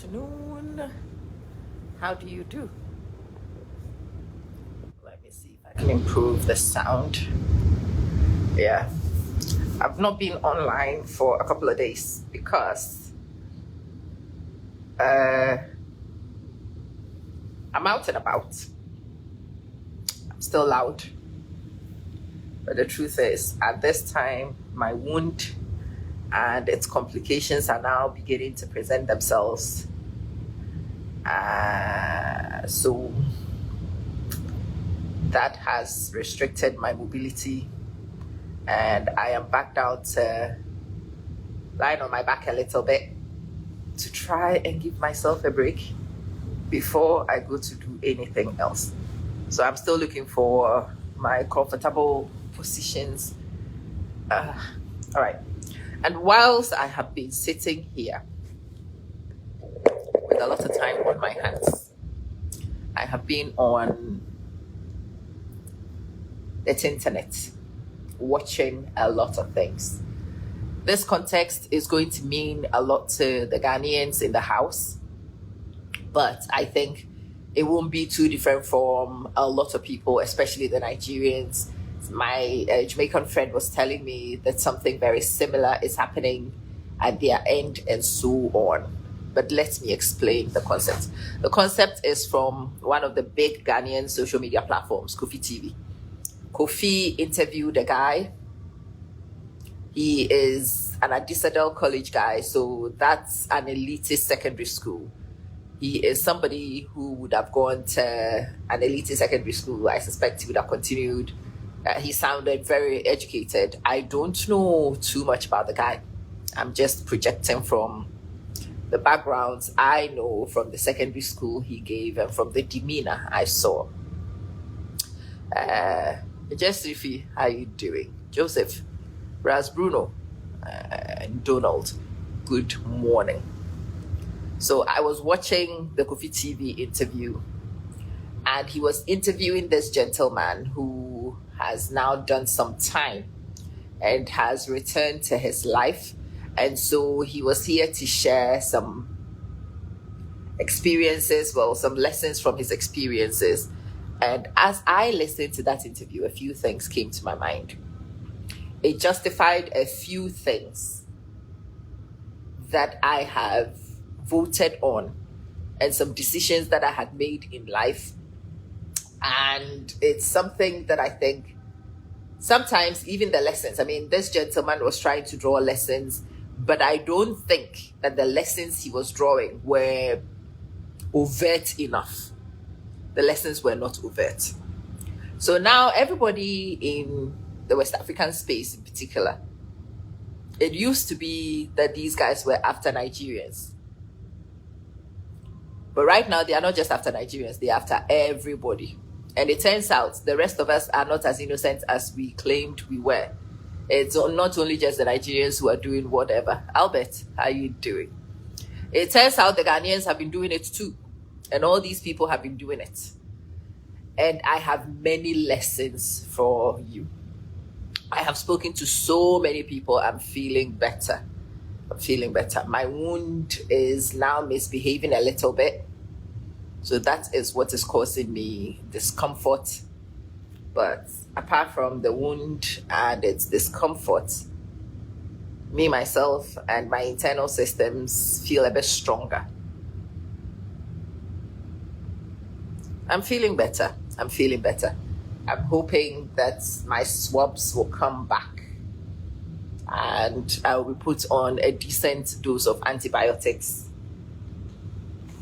afternoon. How do you do? Let me see if I can improve the sound. Yeah, I've not been online for a couple of days because I'm out and about. I'm still loud. But the truth is, at this time, my wound and its complications are now beginning to present themselves. So that has restricted my mobility, and I am back down to lying on my back a little bit to try and give myself a break before I go to do anything else. So I'm still looking for my comfortable positions. All right. And whilst I have been sitting here with a lot of time on my hands, I have been on the internet watching a lot of things. This context is going to mean a lot to the Ghanaians in the house, but I think it won't be too different from a lot of people, especially the Nigerians. My Jamaican friend was telling me that something very similar is happening at their end and so on. But let me explain the concept. The concept is from one of the big Ghanaian social media platforms, Kofi TV. Kofi interviewed a guy. He is an Adisadel College guy, so that's an elitist secondary school. He is somebody who would have gone to an elitist secondary school. I suspect he would have continued. He sounded very educated. I don't know too much about the guy. I'm just projecting from the backgrounds I know from the secondary school he gave and from the demeanor I saw. Jessifi, how you doing? Joseph, Raz Bruno, and Donald, good morning. So I was watching the Kofi TV interview, and he was interviewing this gentleman who has now done some time and has returned to his life. And so he was here to share some experiences, some lessons from his experiences. And as I listened to that interview, a few things came to my mind. It justified a few things that I have voted on and some decisions that I had made in life. And it's something that I think sometimes even the lessons, this gentleman was trying to draw lessons, but I don't think that the lessons he was drawing were overt enough. The lessons were not overt. So now everybody in the West African space in particular, it used to be that these guys were after Nigerians. But right now, they are not just after Nigerians, they're after everybody. And it turns out the rest of us are not as innocent as we claimed we were. It's not only just the Nigerians who are doing whatever. Albert, how are you doing? It turns out the Ghanaians have been doing it too. And all these people have been doing it. And I have many lessons for you. I have spoken to so many people. I'm feeling better. My wound is now misbehaving a little bit. So that is what is causing me discomfort. But apart from the wound and its discomfort, me, myself, and my internal systems feel a bit stronger. I'm feeling better. I'm hoping that my swabs will come back and I will be put on a decent dose of antibiotics,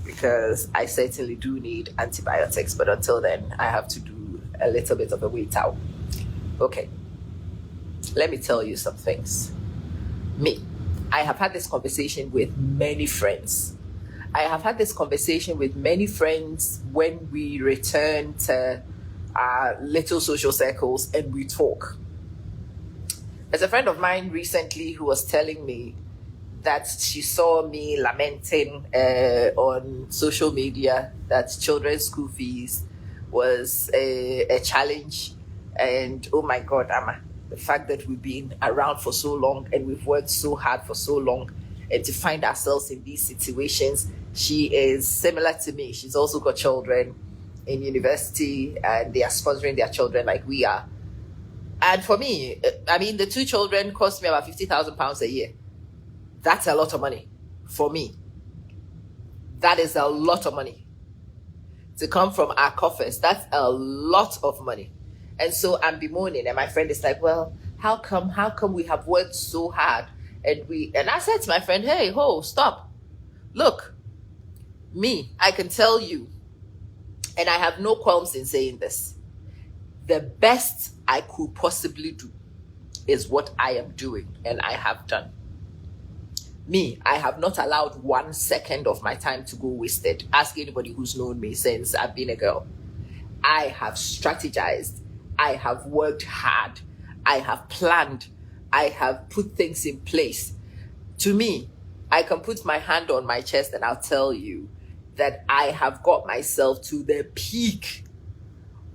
because I certainly do need antibiotics. But until then, I have to do a little bit of a wait out. Okay, let me tell you some things. I have had this conversation with many friends. When we return to our little social circles and we talk. There's a friend of mine recently who was telling me that she saw me lamenting on social media that children's school fees was a challenge. And oh my God, Amma, the fact that we've been around for so long and we've worked so hard for so long, and to find ourselves in these situations. She is similar to me. She's also got children in university, and they are sponsoring their children like we are. And for me, I mean, the 2 children cost me about £50,000 a year. That's a lot of money for me. That is a lot of money to come from our coffers. That's a lot of money. And so I'm bemoaning, and my friend is like, well, how come we have worked so hard? And I said to my friend, hey, stop. Look, me, I can tell you, and I have no qualms in saying this, the best I could possibly do is what I am doing, and I have done. Me, I have not allowed 1 second of my time to go wasted. Ask anybody who's known me since I've been a girl. I have strategized. I have worked hard. I have planned. I have put things in place. To me, I can put my hand on my chest and I'll tell you that I have got myself to the peak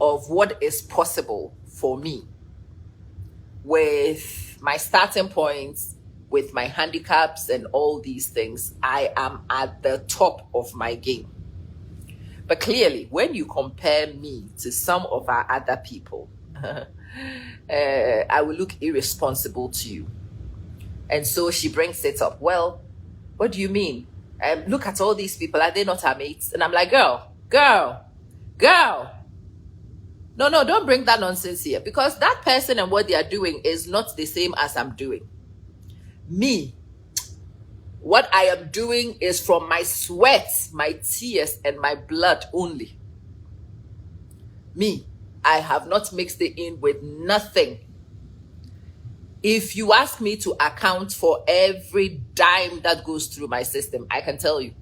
of what is possible for me. With my starting points, with my handicaps and all these things, I am at the top of my game. But clearly, when you compare me to some of our other people, I will look irresponsible to you. And so she brings it up. Well, what do you mean? Look at all these people. Are they not our mates? And I'm like, girl. No, don't bring that nonsense here. Because that person and what they are doing is not the same as I'm doing. Me, what I am doing is from my sweat, my tears, and my blood only. Me, I have not mixed it in with nothing. If you ask me to account for every dime that goes through my system, I can tell you.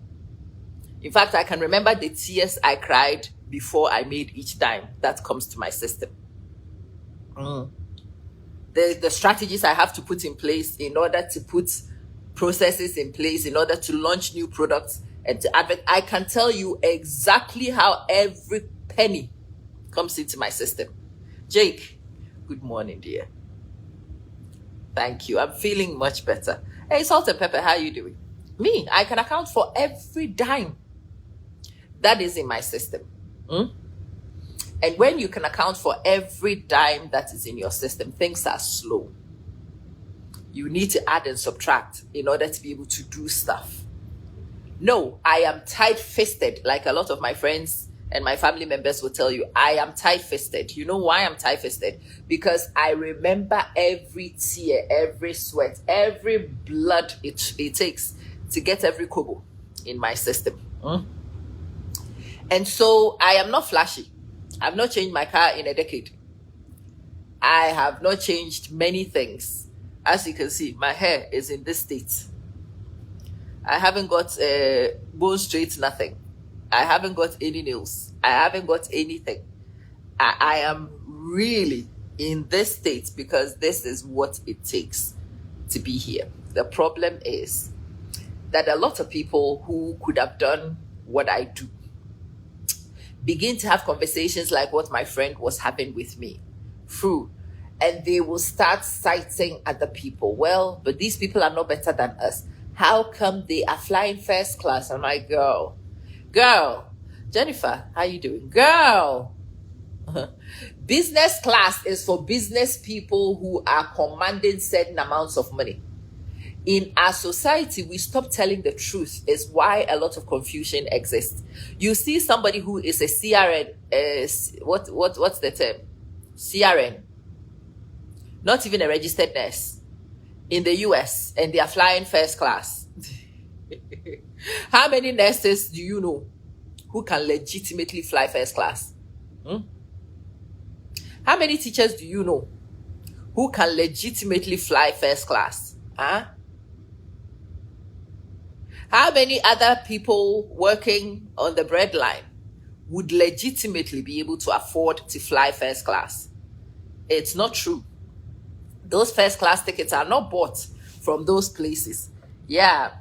In fact, I can remember the tears I cried before I made each dime that comes to my system. The strategies I have to put in place in order to put processes in place, in order to launch new products and to advert. I can tell you exactly how every penny comes into my system. Jake, good morning, dear. Thank you. I'm feeling much better. Hey, Salt and Pepper, how are you doing? Me, I can account for every dime that is in my system. And when you can account for every dime that is in your system, things are slow. You need to add and subtract in order to be able to do stuff. No, I am tight-fisted, like a lot of my friends and my family members will tell you. I am tight-fisted. You know why I'm tight-fisted? Because I remember every tear, every sweat, every blood it takes to get every kobo in my system. And so I am not flashy. I've not changed my car in a decade. I have not changed many things. As you can see, my hair is in this state. I haven't got bone straight, nothing. I haven't got any nails. I haven't got anything. I am really in this state because this is what it takes to be here. The problem is that a lot of people who could have done what I do begin to have conversations like what my friend was having with me. And they will start citing other people. Well, but these people are no better than us. How come they are flying first class? I'm like, girl, Jennifer, how you doing? Girl, business class is for business people who are commanding certain amounts of money. In our society, we stop telling the truth is why a lot of confusion exists. You see somebody who is a CRN, what's the term? CRN, not even a registered nurse in the US, and they are flying first class. How many nurses do you know who can legitimately fly first class? How many teachers do you know who can legitimately fly first class? How many other people working on the breadline would legitimately be able to afford to fly first class? It's not true. Those first class tickets are not bought from those places. Yeah,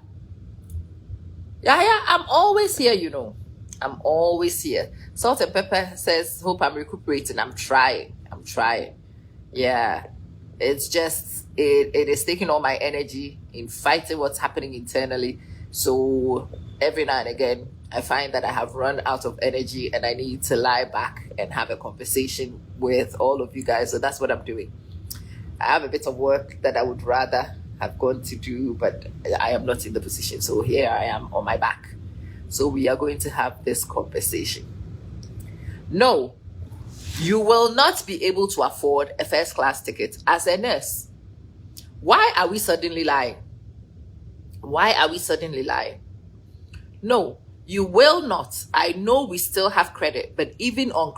I'm always here, you know. I'm always here. Salt and Pepper says, hope I'm recuperating. I'm trying. Yeah. It's just it is taking all my energy in fighting what's happening internally. So every now and again, I find that I have run out of energy and I need to lie back and have a conversation with all of you guys. So that's what I'm doing. I have a bit of work that I would rather have gone to do, but I am not in the position. So here I am on my back. So we are going to have this conversation. No, you will not be able to afford a first class ticket as a nurse. Why are we suddenly lying? Why are we suddenly lying? No, you will not. I know we still have credit, but even on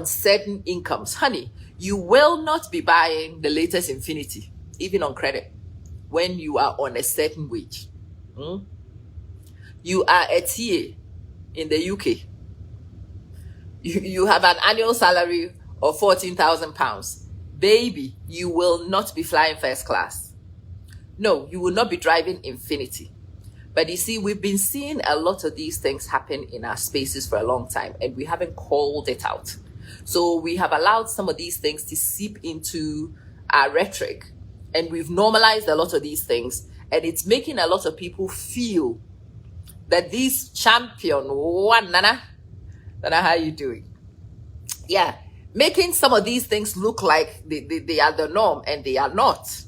certain incomes, honey, you will not be buying the latest Infinity, even on credit, when you are on a certain wage. You are a TA in the UK. You have an annual salary of £14,000. Baby, you will not be flying first class. No, you will not be driving Infinity. But you see, we've been seeing a lot of these things happen in our spaces for a long time, and we haven't called it out. So we have allowed some of these things to seep into our rhetoric, and we've normalized a lot of these things, and it's making a lot of people feel that these champion, Nana, how are you doing? Yeah, making some of these things look like they are the norm, and they are not.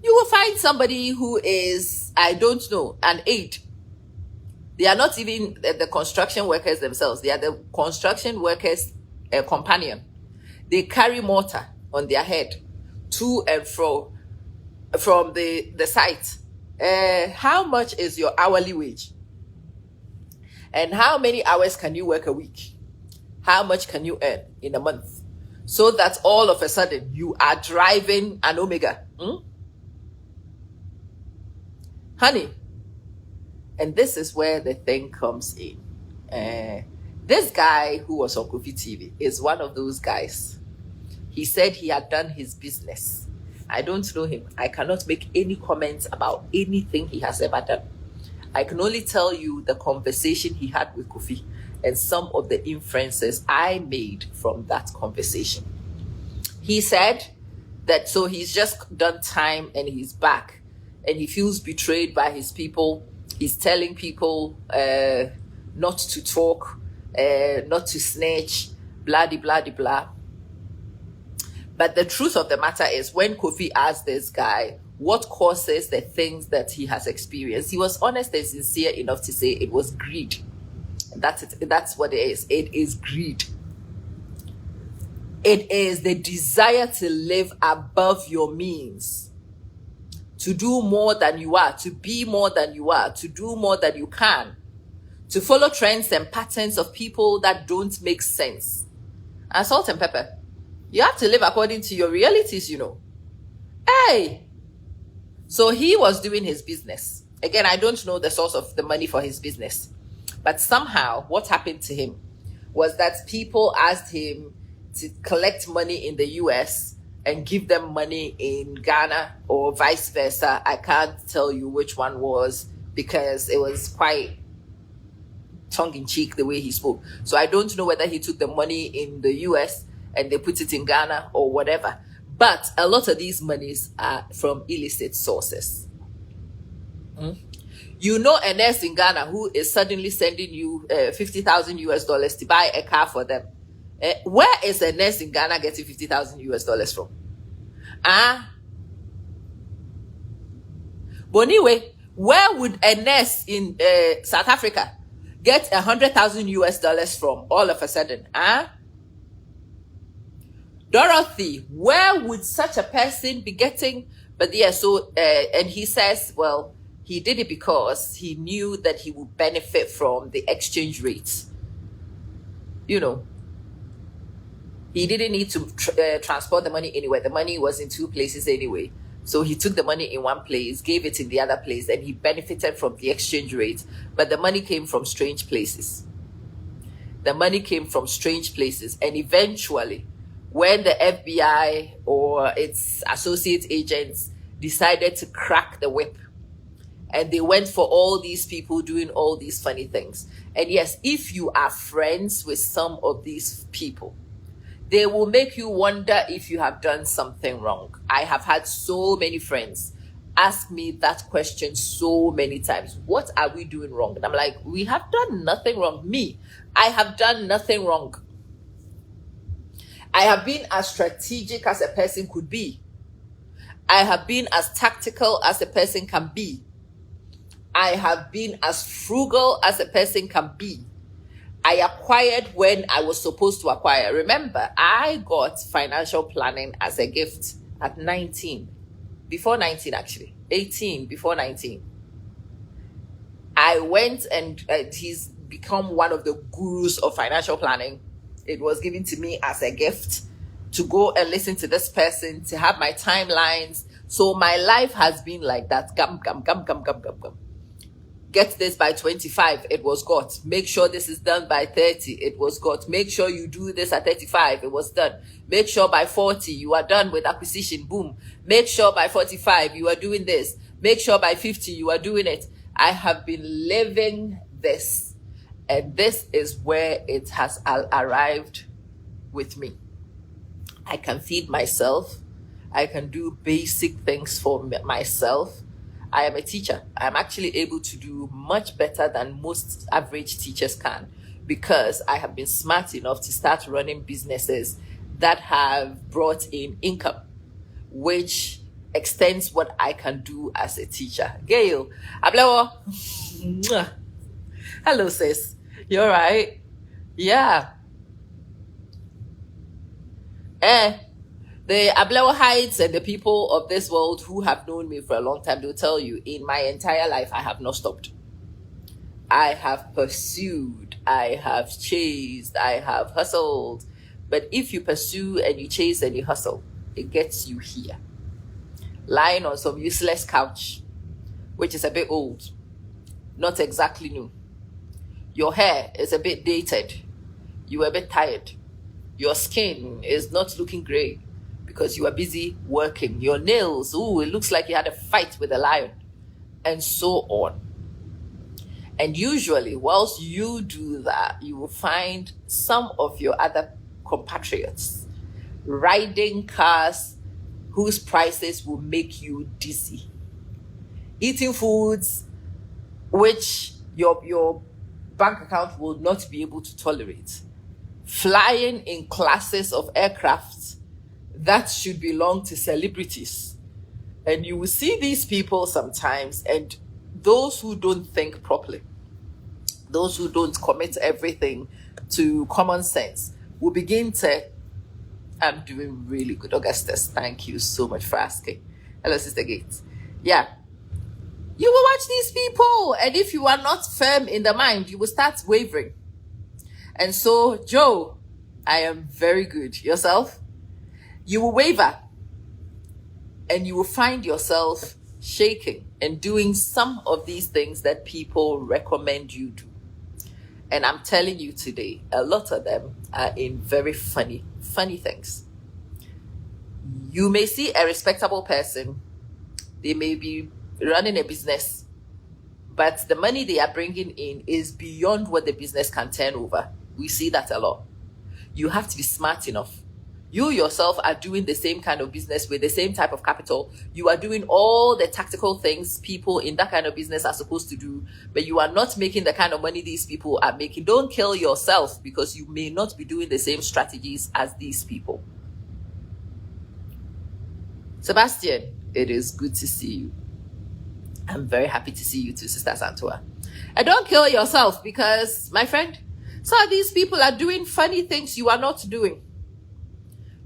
You will find somebody who is, I don't know, an aide. They are not even the construction workers themselves. They are the construction workers' companion. They carry mortar on their head to and fro from the site. How much is your hourly wage? And how many hours can you work a week? How much can you earn in a month? So that all of a sudden you are driving an Omega. Honey, and this is where the thing comes in. This guy who was on Kofi TV is one of those guys. He said he had done his business. I don't know him. I cannot make any comments about anything he has ever done. I can only tell you the conversation he had with Kofi and some of the inferences I made from that conversation. He said that so he's just done time and he's back. And he feels betrayed by his people. He's telling people not to talk, not to snitch, blah, blah, blah, blah. But the truth of the matter is, when Kofi asked this guy what causes the things that he has experienced, he was honest and sincere enough to say it was greed. That's it. That's what it is. It is greed. It is the desire to live above your means. To do more than you are, to be more than you are, to do more than you can, to follow trends and patterns of people that don't make sense. And salt and pepper, you have to live according to your realities, you know. Hey! So he was doing his business. Again, I don't know the source of the money for his business. But somehow, what happened to him was that people asked him to collect money in the US and give them money in Ghana or vice versa. I can't tell you which one was because it was quite tongue-in-cheek the way he spoke. So I don't know whether he took the money in the US and they put it in Ghana or whatever. But a lot of these monies are from illicit sources. You know a nurse in Ghana who is suddenly sending you $50,000 to buy a car for them. Where is a nurse in Ghana getting $50,000 from? But anyway, where would a nurse in South Africa get $100,000 from all of a sudden? Dorothy, where would such a person be getting? But yeah, so and he says, well, he did it because he knew that he would benefit from the exchange rates. You know, he didn't need to transport the money anywhere. The money was in two places anyway. So he took the money in one place, gave it in the other place, and he benefited from the exchange rate. But the money came from strange places. The money came from strange places. And eventually, when the FBI or its associate agents decided to crack the whip, and they went for all these people doing all these funny things. And yes, if you are friends with some of these people, They will make you wonder if you have done something wrong. I have had so many friends ask me that question so many times. What are we doing wrong? And I'm like, we have done nothing wrong. Me, I have done nothing wrong. I have been as strategic as a person could be. I have been as tactical as a person can be. I have been as frugal as a person can be. I acquired when I was supposed to acquire. Remember, I got financial planning as a gift at 19. Before 19, actually. 18, before 19. I went and he's become one of the gurus of financial planning. It was given to me as a gift to go and listen to this person, to have my timelines. So my life has been like that. Gum. Get this by 25, it was got. Make sure this is done by 30, it was got. Make sure you do this at 35, it was done. Make sure by 40, you are done with acquisition, boom. Make sure by 45, you are doing this. Make sure by 50, you are doing it. I have been living this, and this is where it has arrived with me. I can feed myself. I can do basic things for myself. I am a teacher. I'm actually able to do much better than most average teachers can because I have been smart enough to start running businesses that have brought in income, which extends what I can do as a teacher. Gail, Ablewo. Hello, sis. You all right? Yeah. The Ablewo Heights and the people of this world who have known me for a long time, they'll tell you, in my entire life, I have not stopped. I have pursued, I have chased, I have hustled. But if you pursue and you chase and you hustle, it gets you here. Lying on some useless couch, which is a bit old, not exactly new. Your hair is a bit dated. You are a bit tired. Your skin is not looking great because you are busy working. Your nails, ooh, it looks like you had a fight with a lion, and so on. And usually, whilst you do that, you will find some of your other compatriots riding cars whose prices will make you dizzy, eating foods which your bank account will not be able to tolerate, flying in classes of aircraft that should belong to celebrities. And you will see these people sometimes, and those who don't think properly, those who don't commit everything to common sense, will begin to, I'm doing really good, Augustus. Thank you so much for asking. Hello, Sister Gates. Yeah. You will watch these people, and if you are not firm in the mind, you will start wavering. And so, Joe, I am very good. Yourself? You will waver, and you will find yourself shaking and doing some of these things that people recommend you do. And I'm telling you today, a lot of them are in very funny things. You may see a respectable person. They may be running a business, but the money they are bringing in is beyond what the business can turn over. We see that a lot. You have to be smart enough. You yourself are doing the same kind of business with the same type of capital. You are doing all the tactical things people in that kind of business are supposed to do, but you are not making the kind of money these people are making. Don't kill yourself because you may not be doing the same strategies as these people. Sebastian, it is good to see you. I'm very happy to see you too, Sister Santua. And don't kill yourself because, my friend, some of these people are doing funny things you are not doing.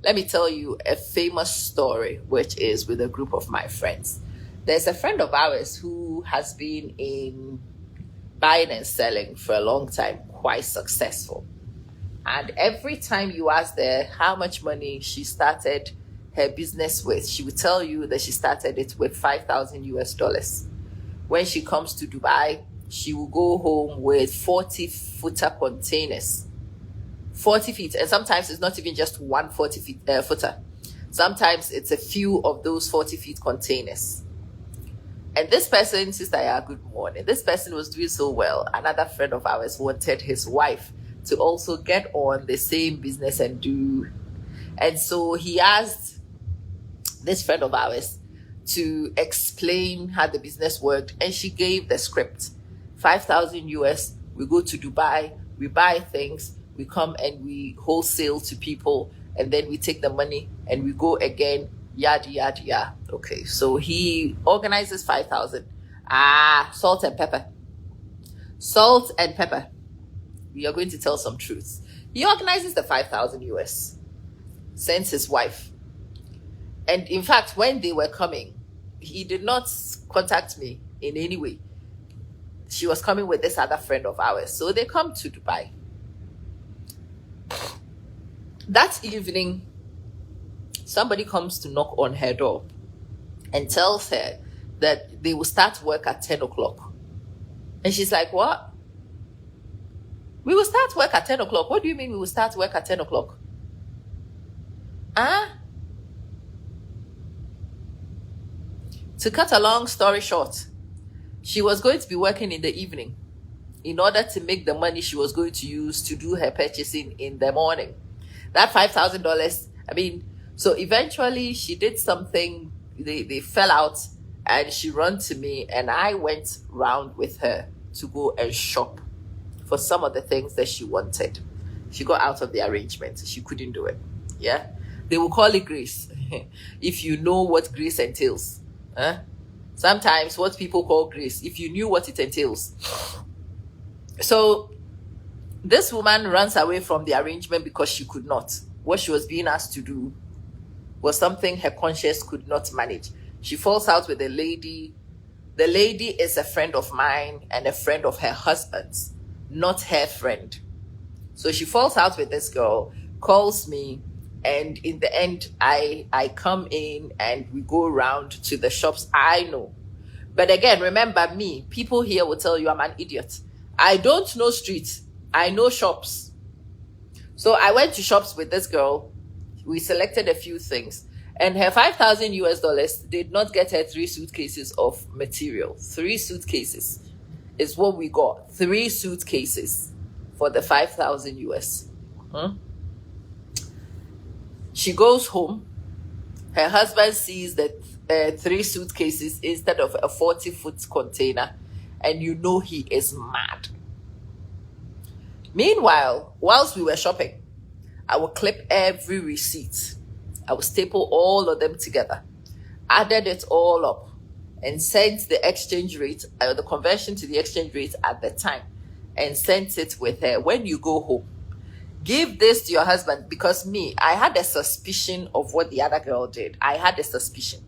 Let me tell you a famous story, which is with a group of my friends. There's a friend of ours who has been in buying and selling for a long time, quite successful. And every time you ask her how much money she started her business with, she would tell you that she started it with $5,000. When she comes to Dubai, she will go home with 40-footer containers. 40 feet, and sometimes it's not even just one 40-footer. Sometimes it's a few of those 40-feet containers. And this person, Sister Ya, good morning. This person was doing so well. Another friend of ours wanted his wife to also get on the same business and do And so he asked this friend of ours to explain how the business worked, and she gave the script. 5,000 US, we go to Dubai, we buy things, we come and we wholesale to people, and then we take the money and we go again, yada yada yada. Okay, so he organizes 5,000. Salt and pepper. Salt and pepper. We are going to tell some truths. He organizes the 5,000 US, sends his wife. And in fact, when they were coming, he did not contact me in any way. She was coming with this other friend of ours. So they come to Dubai. That evening, somebody comes to knock on her door and tells her that they will start work at 10 o'clock. And she's like, what? We will start work at 10 o'clock. What do you mean we will start work at 10 o'clock? To cut a long story short, she was going to be working in the evening in order to make the money she was going to use to do her purchasing in the morning. That $5,000, so eventually she did something, they fell out, and she ran to me, and I went round with her to go and shop for some of the things that she wanted. She got out of the arrangement. She couldn't do it. Yeah. They will call it grace. If you know what grace entails. Sometimes what people call grace, if you knew what it entails. So this woman runs away from the arrangement because she could not. What she was being asked to do was something her conscience could not manage. She falls out with a lady. The lady is a friend of mine and a friend of her husband's, not her friend. So she falls out with this girl, calls me, and in the end, I come in and we go around to the shops I know. But again, remember me, people here will tell you I'm an idiot. I don't know streets. I know shops. So I went to shops with this girl. We selected a few things. And her 5,000 US dollars did not get her 3 suitcases of material. 3 suitcases is what we got. 3 suitcases for the 5,000 US. She goes home. Her husband sees that 3 suitcases instead of a 40-foot container. And you know he is mad. Meanwhile, whilst we were shopping, I would clip every receipt. I would staple all of them together, added it all up, and sent the exchange rate, the conversion to the exchange rate at the time, and sent it with her. When you go home, give this to your husband, because I had a suspicion of what the other girl did. I had a suspicion.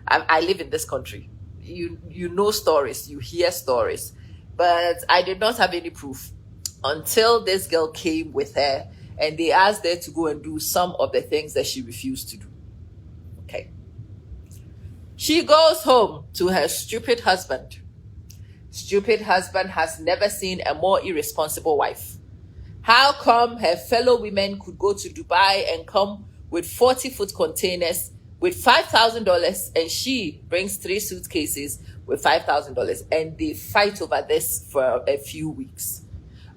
I live in this country. You know stories, you hear stories, but I did not have any proof until this girl came with her and they asked her to go and do some of the things that she refused to do. Okay. She goes home to her stupid husband. Stupid husband has never seen a more irresponsible wife. How come her fellow women could go to Dubai and come with 40-foot containers with $5,000 and she brings 3 suitcases with $5,000, and they fight over this for a few weeks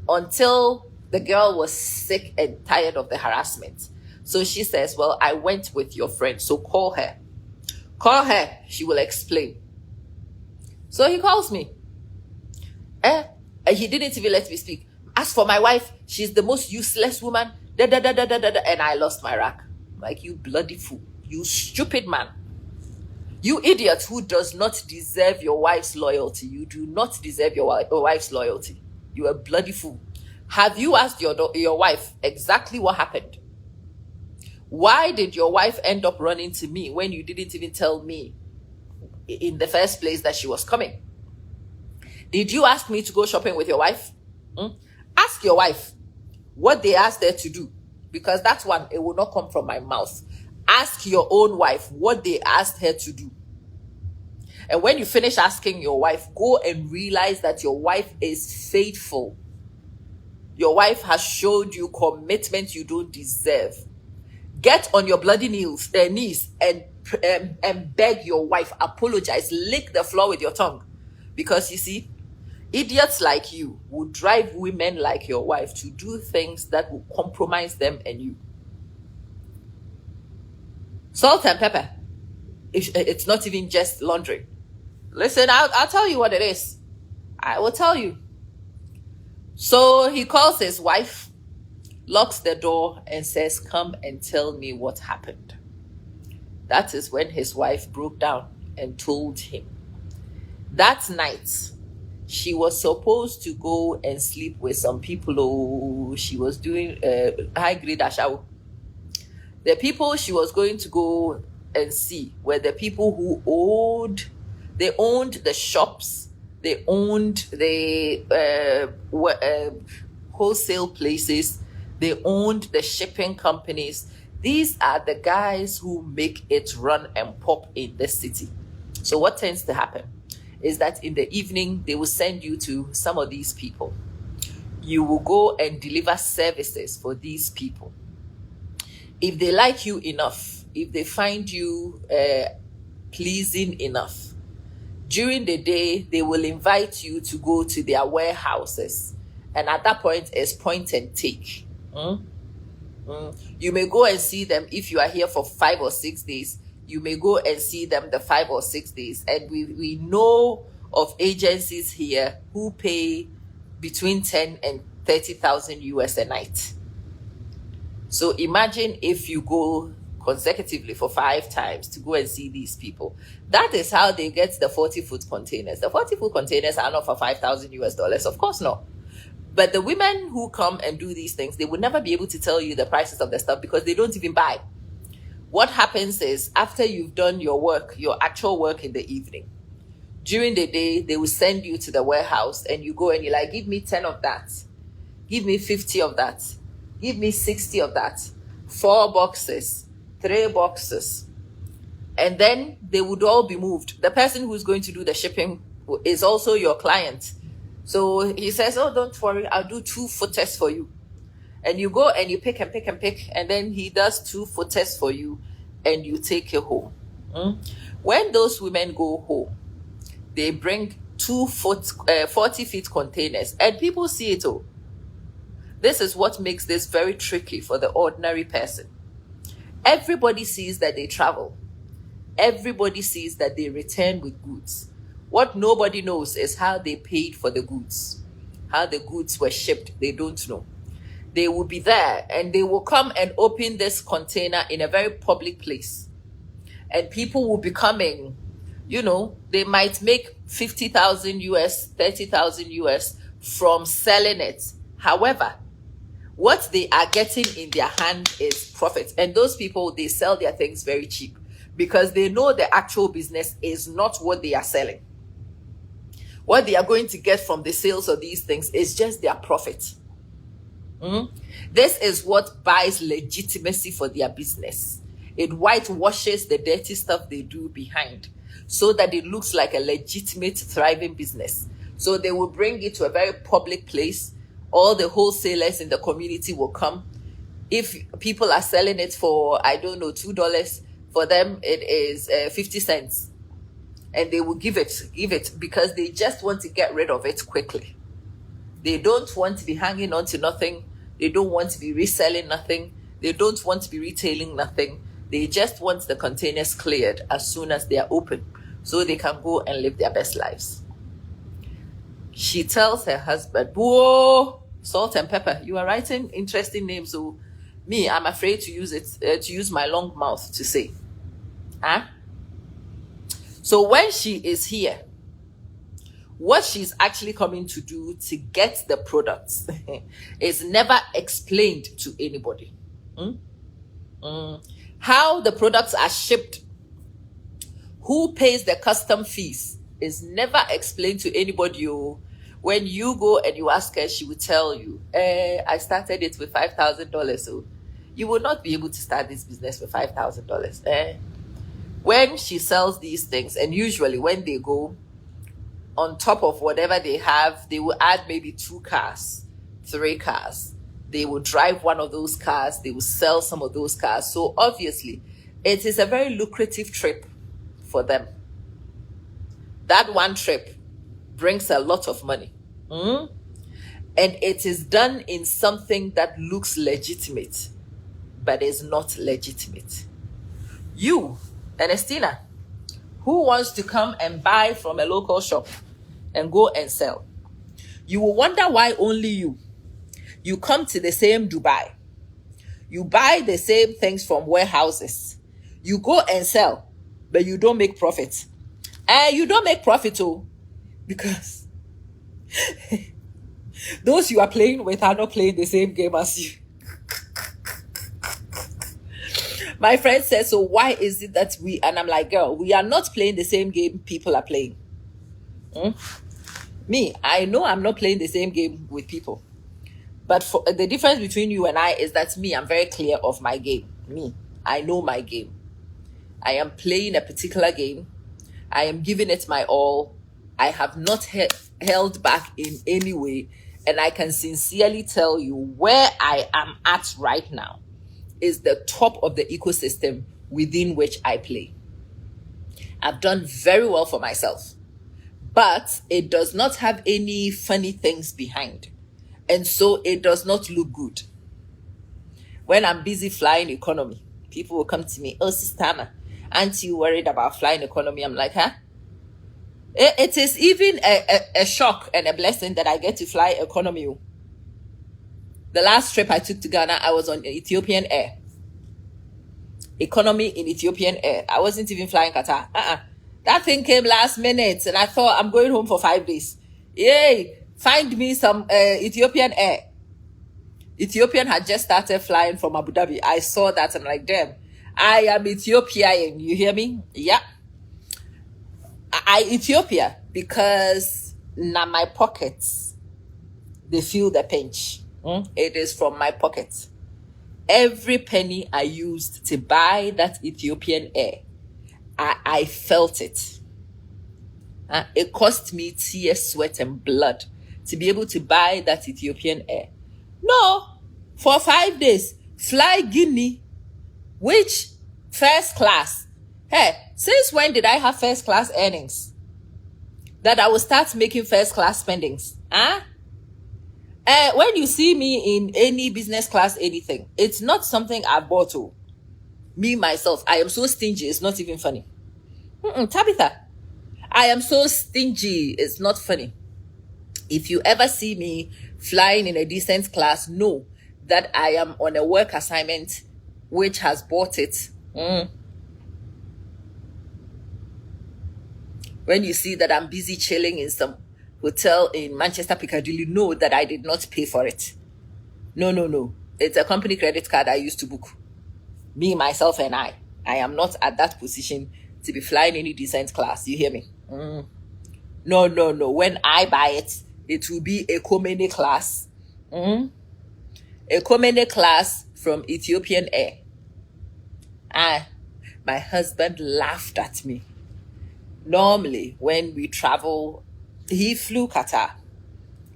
until the girl was sick and tired of the harassment. So she says, well, I went with your friend, so call her. Call her, she will explain. So he calls me. And he didn't even let me speak. As for my wife, she's the most useless woman. And I lost my rack. Like, you bloody fool. You stupid man. You idiot who does not deserve your wife's loyalty. You do not deserve your wife's loyalty. You are a bloody fool. Have you asked your wife exactly what happened? Why did your wife end up running to me when you didn't even tell me in the first place that she was coming? Did you ask me to go shopping with your wife? Ask your wife what they asked her to do, because that one, it will not come from my mouth. Ask your own wife what they asked her to do. And when you finish asking your wife, go and realize that your wife is faithful. Your wife has showed you commitment you don't deserve. Get on your bloody knees and beg your wife, apologize, lick the floor with your tongue. Because you see, idiots like you will drive women like your wife to do things that will compromise them and you. Salt and pepper. It's not even just laundry. Listen, I'll tell you what it is. I will tell you. So he calls his wife, locks the door, and says, "Come and tell me what happened." That is when his wife broke down and told him. That night, she was supposed to go and sleep with some people. Oh, she was doing high grade ashawo. The people she was going to go and see were the people who owned the shops, they owned the wholesale places, they owned the shipping companies. These are the guys who make it run and pop in the city. So what tends to happen is that in the evening, they will send you to some of these people. You will go and deliver services for these people. If they like you enough, if they find you pleasing enough, during the day, they will invite you to go to their warehouses. And at that point, it's point and take. You may go and see them if you are here for 5 or 6 days. You may go and see them the 5 or 6 days. And we know of agencies here who pay between 10 and 30,000 US a night. So imagine if you go consecutively for 5 times to go and see these people. That is how they get the 40-foot containers. The 40-foot containers are not for 5,000 US dollars, of course not. But the women who come and do these things, they would never be able to tell you the prices of the stuff because they don't even buy. What happens is after you've done your work, your actual work in the evening, during the day, they will send you to the warehouse and you go and you're like, "Give me 10 of that. Give me 50 of that. Give me 60 of that. 4 boxes, 3 boxes." And then they would all be moved. The person who's going to do the shipping is also your client. So he says, "Oh, don't worry, I'll do 2 footers for you." And you go and you pick and pick and pick, and then he does 2 footers for you, and you take it home. When those women go home, they bring 40-feet containers, and people see it all. This is what makes this very tricky for the ordinary person. Everybody sees that they travel. Everybody sees that they return with goods. What nobody knows is how they paid for the goods, how the goods were shipped. They don't know. They will be there and they will come and open this container in a very public place. And people will be coming, they might make 50,000 US, 30,000 US from selling it. However, what they are getting in their hand is profit. And those people, they sell their things very cheap because they know the actual business is not what they are selling. What they are going to get from the sales of these things is just their profit. This is what buys legitimacy for their business. It whitewashes the dirty stuff they do behind so that it looks like a legitimate, thriving business. So they will bring it to a very public place. All the wholesalers in the community will come. If people are selling it for, I don't know, $2, for them it is 50 cents. And they will give it because they just want to get rid of it quickly. They don't want to be hanging on to nothing. They don't want to be reselling nothing. They don't want to be retailing nothing. They just want the containers cleared as soon as they are open so they can go and live their best lives. She tells her husband, "Whoa, Salt and Pepper, you are writing interesting names. So me, I'm afraid to use it, to use my long mouth to say. So when she is here, what she's actually coming to do to get the products is never explained to anybody. How the products are shipped, who pays the custom fees is never explained to anybody. When you go and you ask her, she will tell you, I started it with $5,000. So you will not be able to start this business with $5,000. When she sells these things, and usually when they go, on top of whatever they have, they will add maybe 2 cars, 3 cars. They will drive one of those cars. They will sell some of those cars. So obviously, it is a very lucrative trip for them. That one trip brings a lot of money. And it is done in something that looks legitimate, but is not legitimate. You, Ernestina, who wants to come and buy from a local shop and go and sell. You will wonder why only you. You come to the same Dubai. You buy the same things from warehouses. You go and sell, but you don't make profit. And you don't make profit, because those you are playing with are not playing the same game as you. My friend says, so why is it that we, and I'm like, girl, we are not playing the same game people are playing. Me, I know I'm not playing the same game with people. But for the difference between you and I is that me, I'm very clear of my game. Me, I know my game. I am playing a particular game. I am giving it my all. I have not held back in any way. And I can sincerely tell you where I am at right now is the top of the ecosystem within which I play. I've done very well for myself, but it does not have any funny things behind. And so it does not look good. When I'm busy flying economy, people will come to me, oh, Sister Anna, aren't you worried about flying economy? I'm like, huh? It is even a shock and a blessing that I get to fly economy. The last trip I took to Ghana, I was on Ethiopian Air. Economy in Ethiopian Air. I wasn't even flying Qatar. That thing came last minute, and I thought I'm going home for 5 days. Yay! Find me some Ethiopian Air. Ethiopian had just started flying from Abu Dhabi. I saw that. I'm like, damn, I am Ethiopian. You hear me? Yeah. I Ethiopia because now my pockets, they feel the pinch. It is from my pocket. Every penny I used to buy that Ethiopian Air, I felt it. It cost me tears, sweat, and blood to be able to buy that Ethiopian Air. No, for 5 days, fly Guinea, which first class. Hey, since when did I have first class earnings? That I will start making first class spendings? When you see me in any business class, anything, it's not something I bought to. Me, myself, I am so stingy, it's not even funny. Tabitha, I am so stingy, it's not funny. If you ever see me flying in a decent class, know that I am on a work assignment which has bought it. When you see that I'm busy chilling in some hotel in Manchester, Piccadilly, know that I did not pay for it. No. It's a company credit card I used to book. Me, myself, and I am not at that position to be flying any decent class. You hear me? No. When I buy it, it will be a Economy class. Economy class from Ethiopian Air. My husband laughed at me. Normally, when we travel, he flew Qatar.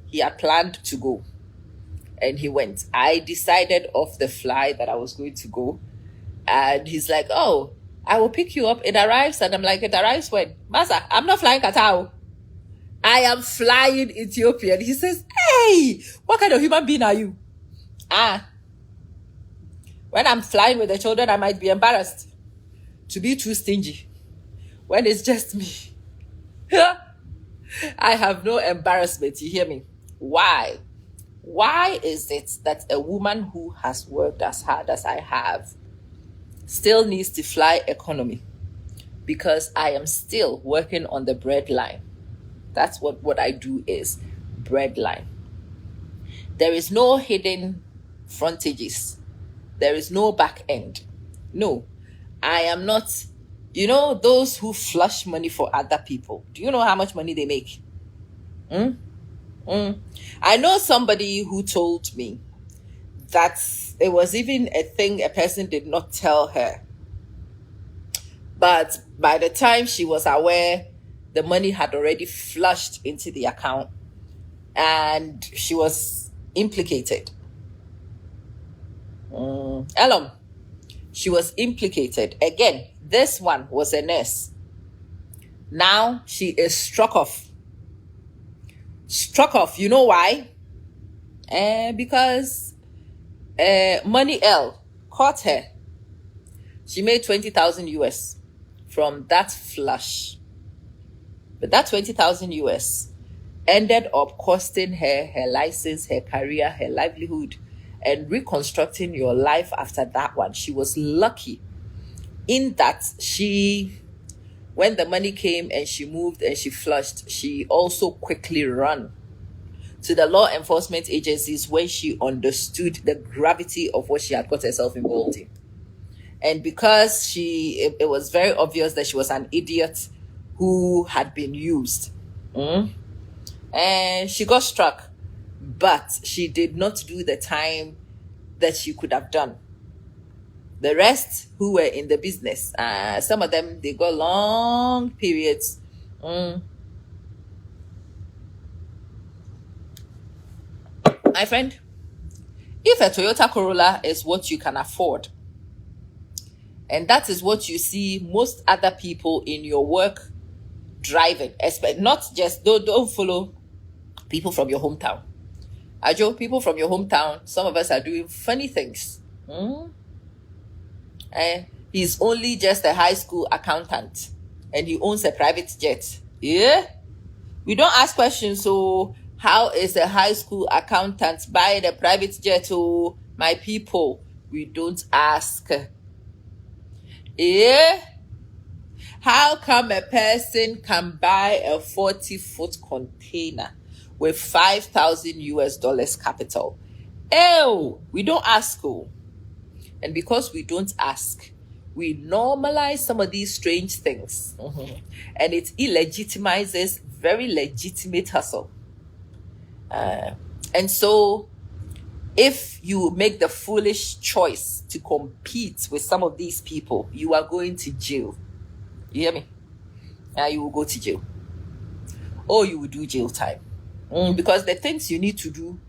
He had planned to go. And he went. I decided off the fly that I was going to go. And he's like, oh, I will pick you up. It arrives. And I'm like, it arrives when? Masa, I'm not flying Qatar. I am flying Ethiopian. He says, hey, what kind of human being are you? When I'm flying with the children, I might be embarrassed to be too stingy. When it's just me, I have no embarrassment. You hear me? Why? Why is it that a woman who has worked as hard as I have still needs to fly economy? Because I am still working on the bread line. That's what I do is bread line. There is no hidden frontages. There is no back end. No, I am not, those who flush money for other people. Do you know how much money they make? I know somebody who told me that it was even a thing a person did not tell her. But by the time she was aware, the money had already flushed into the account and she was implicated. Elom, she was implicated. Again, this one was a nurse. Now she is struck off. Struck off. You know why? Because Money L caught her She made 20,000 US from that flush. But that 20,000 US ended up costing her her license, her career, her livelihood, and reconstructing your life after that one. She was lucky in that when the money came and she moved and she flushed, she also quickly ran to the law enforcement agencies when she understood the gravity of what she had got herself involved in. And because it was very obvious that she was an idiot who had been used. And she got struck, but she did not do the time that she could have done. The rest who were in the business, some of them, they got long periods. My friend, if a Toyota Corolla is what you can afford, and that is what you see most other people in your work driving, not just, don't follow people from your hometown. Ajo, people from your hometown, some of us are doing funny things. He's only just a high school accountant and he owns a private jet. Yeah? We don't ask questions. So how is a high school accountant buying a private jet? Oh, my people, we don't ask. Yeah? How come a person can buy a 40-foot container with 5,000 US dollars capital? Oh, we don't ask. Oh. And because we don't ask, we normalize some of these strange things. And it illegitimizes very legitimate hustle. And so if you make the foolish choice to compete with some of these people, you are going to jail. You hear me? You will go to jail. Or you will do jail time. Because the things you need to do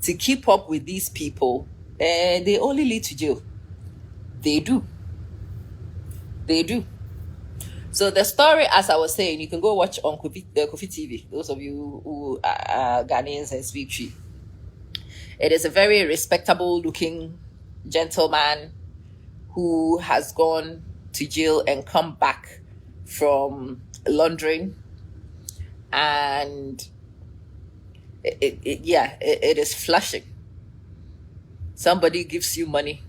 to keep up with these people, they only lead to jail. They do. So the story, as I was saying, you can go watch on Kofi TV. Those of you who are Ghanaians and speak Twi. It is a very respectable looking gentleman who has gone to jail and come back from laundering. And it is flushing. Somebody gives you money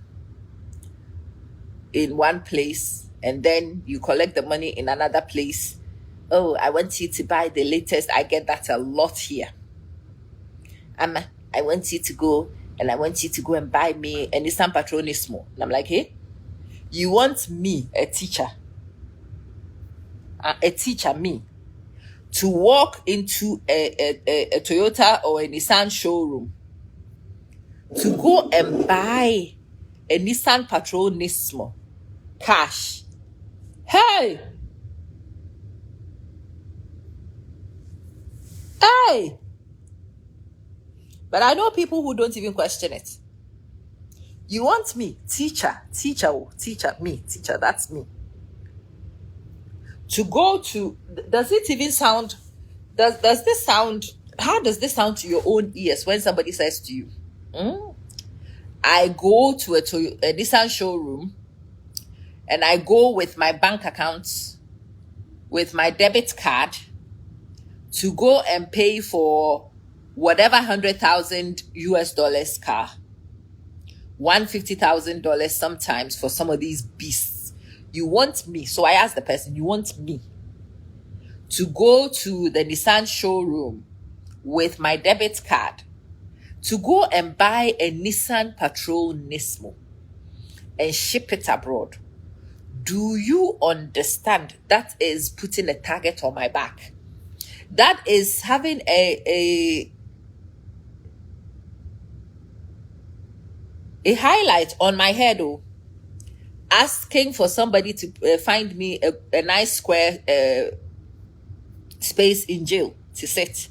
in one place and then you collect the money in another place. Oh, I want you to buy the latest. I get that a lot here. I want you to go and buy me a Nissan Patronismo. And I'm like, hey, you want me, a teacher, me, to walk into a Toyota or a Nissan showroom to go and buy a Nissan Patronismo cash? Hey! But I know people who don't even question it. You want me, teacher, me, teacher, that's me, to go to, does it even sound, does this sound, how does this sound to your own ears when somebody says to you, I go to a Nissan showroom and I go with my bank account, with my debit card, to go and pay for whatever 100,000 US dollars car, $150,000 sometimes for some of these beasts. You want me, so I asked the person, you want me to go to the Nissan showroom with my debit card to go and buy a Nissan Patrol Nismo and ship it abroad? Do you understand that is putting a target on my back? That is having a highlight on my head, asking for somebody to find me a nice square space in jail to sit.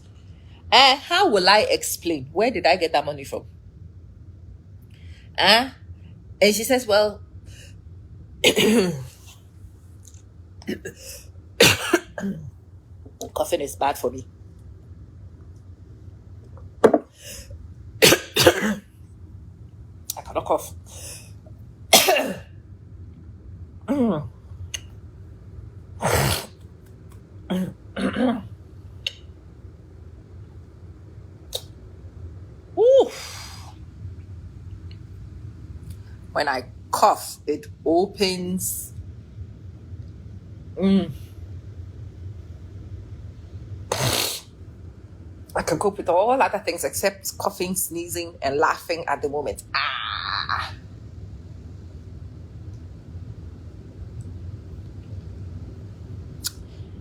How will I explain? Where did I get that money from? And she says, well, coughing is bad for me. I cannot cough. Ooh. When I cough, it opens. I can cope with all other things except coughing, sneezing, and laughing at the moment.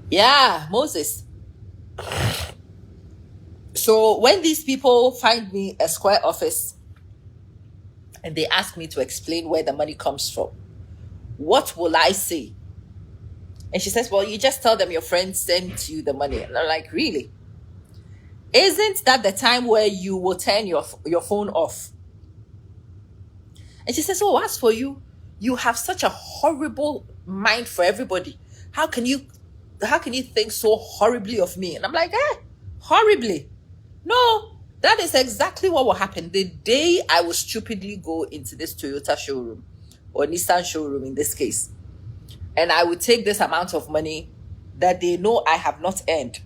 Yeah, Moses. So when these people find me a square office and they ask me to explain where the money comes from, what will I say? And she says, well, you just tell them your friend sent you the money. And I'm like, really? Isn't that the time where you will turn your phone off? And she says, oh, as for you, you have such a horrible mind for everybody. How can you think so horribly of me? And I'm like, horribly? No, that is exactly what will happen the day I will stupidly go into this Toyota showroom or Nissan showroom in this case. And I will take this amount of money that they know I have not earned.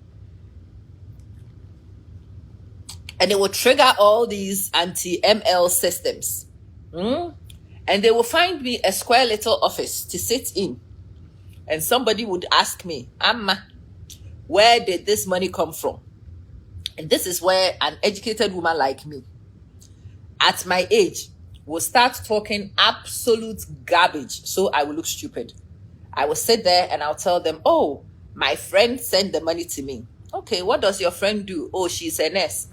And it will trigger all these anti-ML systems. And they will find me a square little office to sit in. And somebody would ask me, Amma, where did this money come from? And this is where an educated woman like me, at my age, will start talking absolute garbage so I will look stupid. I will sit there and I'll tell them, oh, my friend sent the money to me. Okay, what does your friend do? Oh, she's a nurse.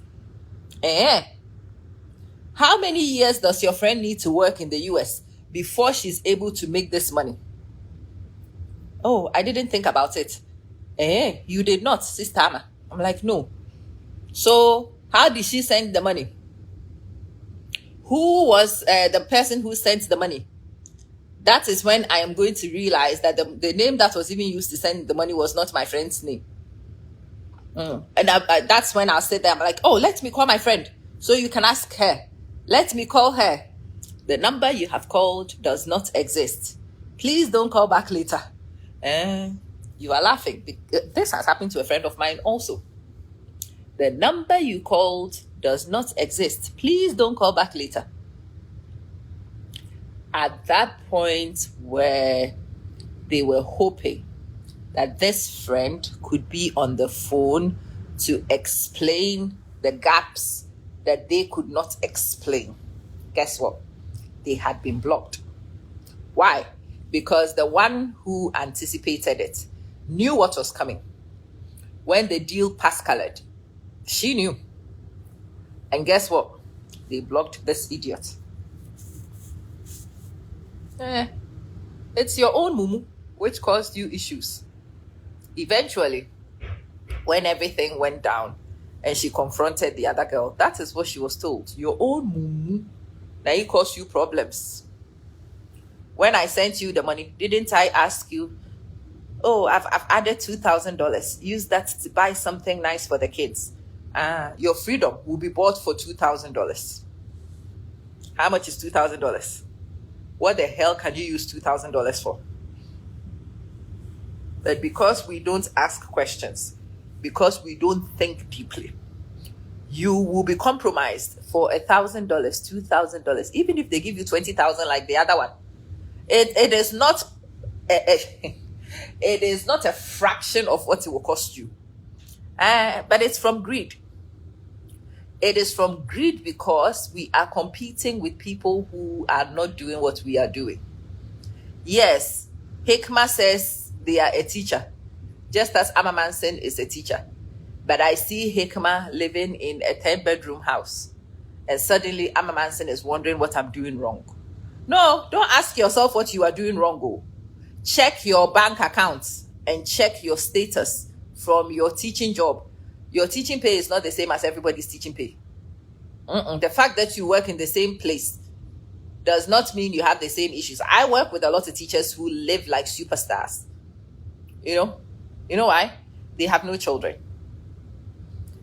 How many years does your friend need to work in the US before she's able to make this money? Oh, I didn't think about it. You did not, Sister Amma. I'm like, no. So how did she send the money? Who was the person who sent the money? That is when I am going to realize that the name that was even used to send the money was not my friend's name. And that's when I'll sit there. I'm like, oh, let me call my friend so you can ask her. Let me call her. The number you have called does not exist. Please don't call back later. You are laughing. This has happened to a friend of mine also. The number you called does not exist. Please don't call back later. At that point where they were hoping that this friend could be on the phone to explain the gaps that they could not explain, guess what? They had been blocked. Why? Because the one who anticipated it knew what was coming. When the deal passed colored, she knew. And guess what? They blocked this idiot. It's your own mumu which caused you issues. Eventually, when everything went down and she confronted the other girl, that is what she was told. Your own mumu, now it caused you problems. When I sent you the money, didn't I ask you, oh, I've added $2,000. Use that to buy something nice for the kids. Your freedom will be bought for $2,000. How much is $2,000? What the hell can you use $2,000 for? But because we don't ask questions, because we don't think deeply, you will be compromised for $1,000, $2,000, even if they give you 20,000 like the other one. It is not it is not a fraction of what it will cost you. But it's from greed. It is from greed because we are competing with people who are not doing what we are doing. Yes, Hikma says they are a teacher, just as Amma Manson is a teacher. But I see Hikma living in a 10-bedroom house, and suddenly Amma Manson is wondering what I'm doing wrong. No, don't ask yourself what you are doing wrong. Go check your bank accounts and check your status from your teaching job. Your teaching pay is not the same as everybody's teaching pay. The fact that you work in the same place does not mean you have the same issues. I work with a lot of teachers who live like superstars. You know why? They have no children.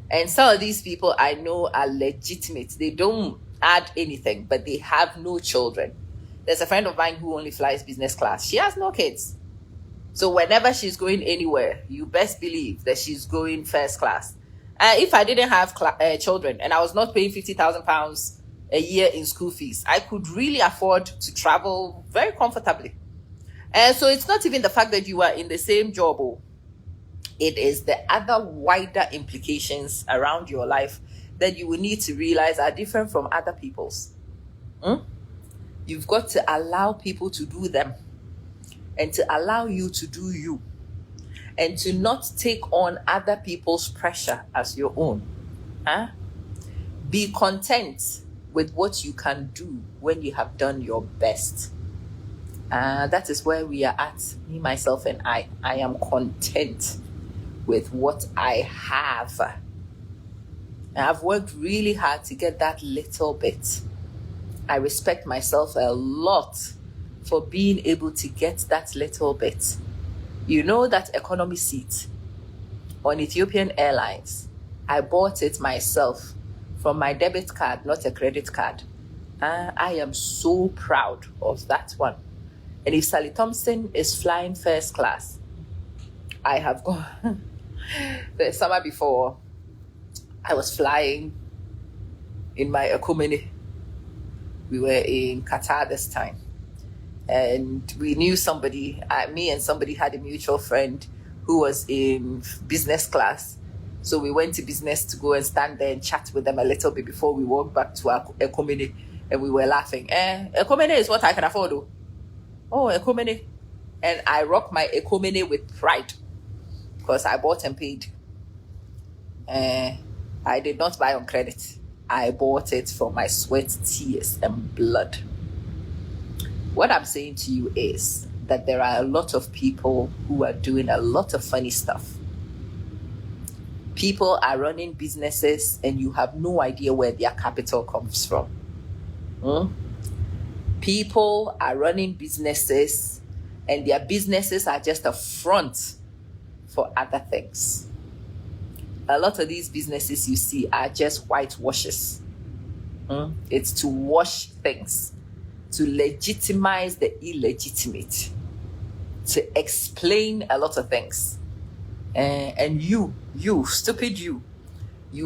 And some of these people I know are legitimate. They don't add anything, but they have no children. There's a friend of mine who only flies business class. She has no kids. So whenever she's going anywhere, you best believe that she's going first class. If I didn't have children and I was not paying £50,000 a year in school fees, I could really afford to travel very comfortably. And so it's not even the fact that you are in the same job. It is the other wider implications around your life that you will need to realize are different from other people's. You've got to allow people to do them and to allow you to do you and to not take on other people's pressure as your own. Be content with what you can do when you have done your best. That is where we are at, me, myself, and I. I am content with what I have. I've worked really hard to get that little bit. I respect myself a lot for being able to get that little bit. You know, that economy seat on Ethiopian Airlines, I bought it myself from my debit card, not a credit card. I am so proud of that one. And if Sally Thompson is flying first class, I have gone. The summer before, I was flying in my Ekumene. We were in Qatar this time. And we knew somebody, me and somebody had a mutual friend who was in business class. So we went to business to go and stand there and chat with them a little bit before we walked back to our Ekumene. And we were laughing. Ekumene is what I can afford. Oh, Ekumene. And I rock my Ekumene with pride because I bought and paid. I did not buy on credit. I bought it from my sweat, tears, and blood. What I'm saying to you is that there are a lot of people who are doing a lot of funny stuff. People are running businesses and you have no idea where their capital comes from. People are running businesses and their businesses are just a front for other things. A lot of these businesses you see are just whitewashes. It's to wash things, to legitimize the illegitimate, to explain a lot of things. And you, stupid you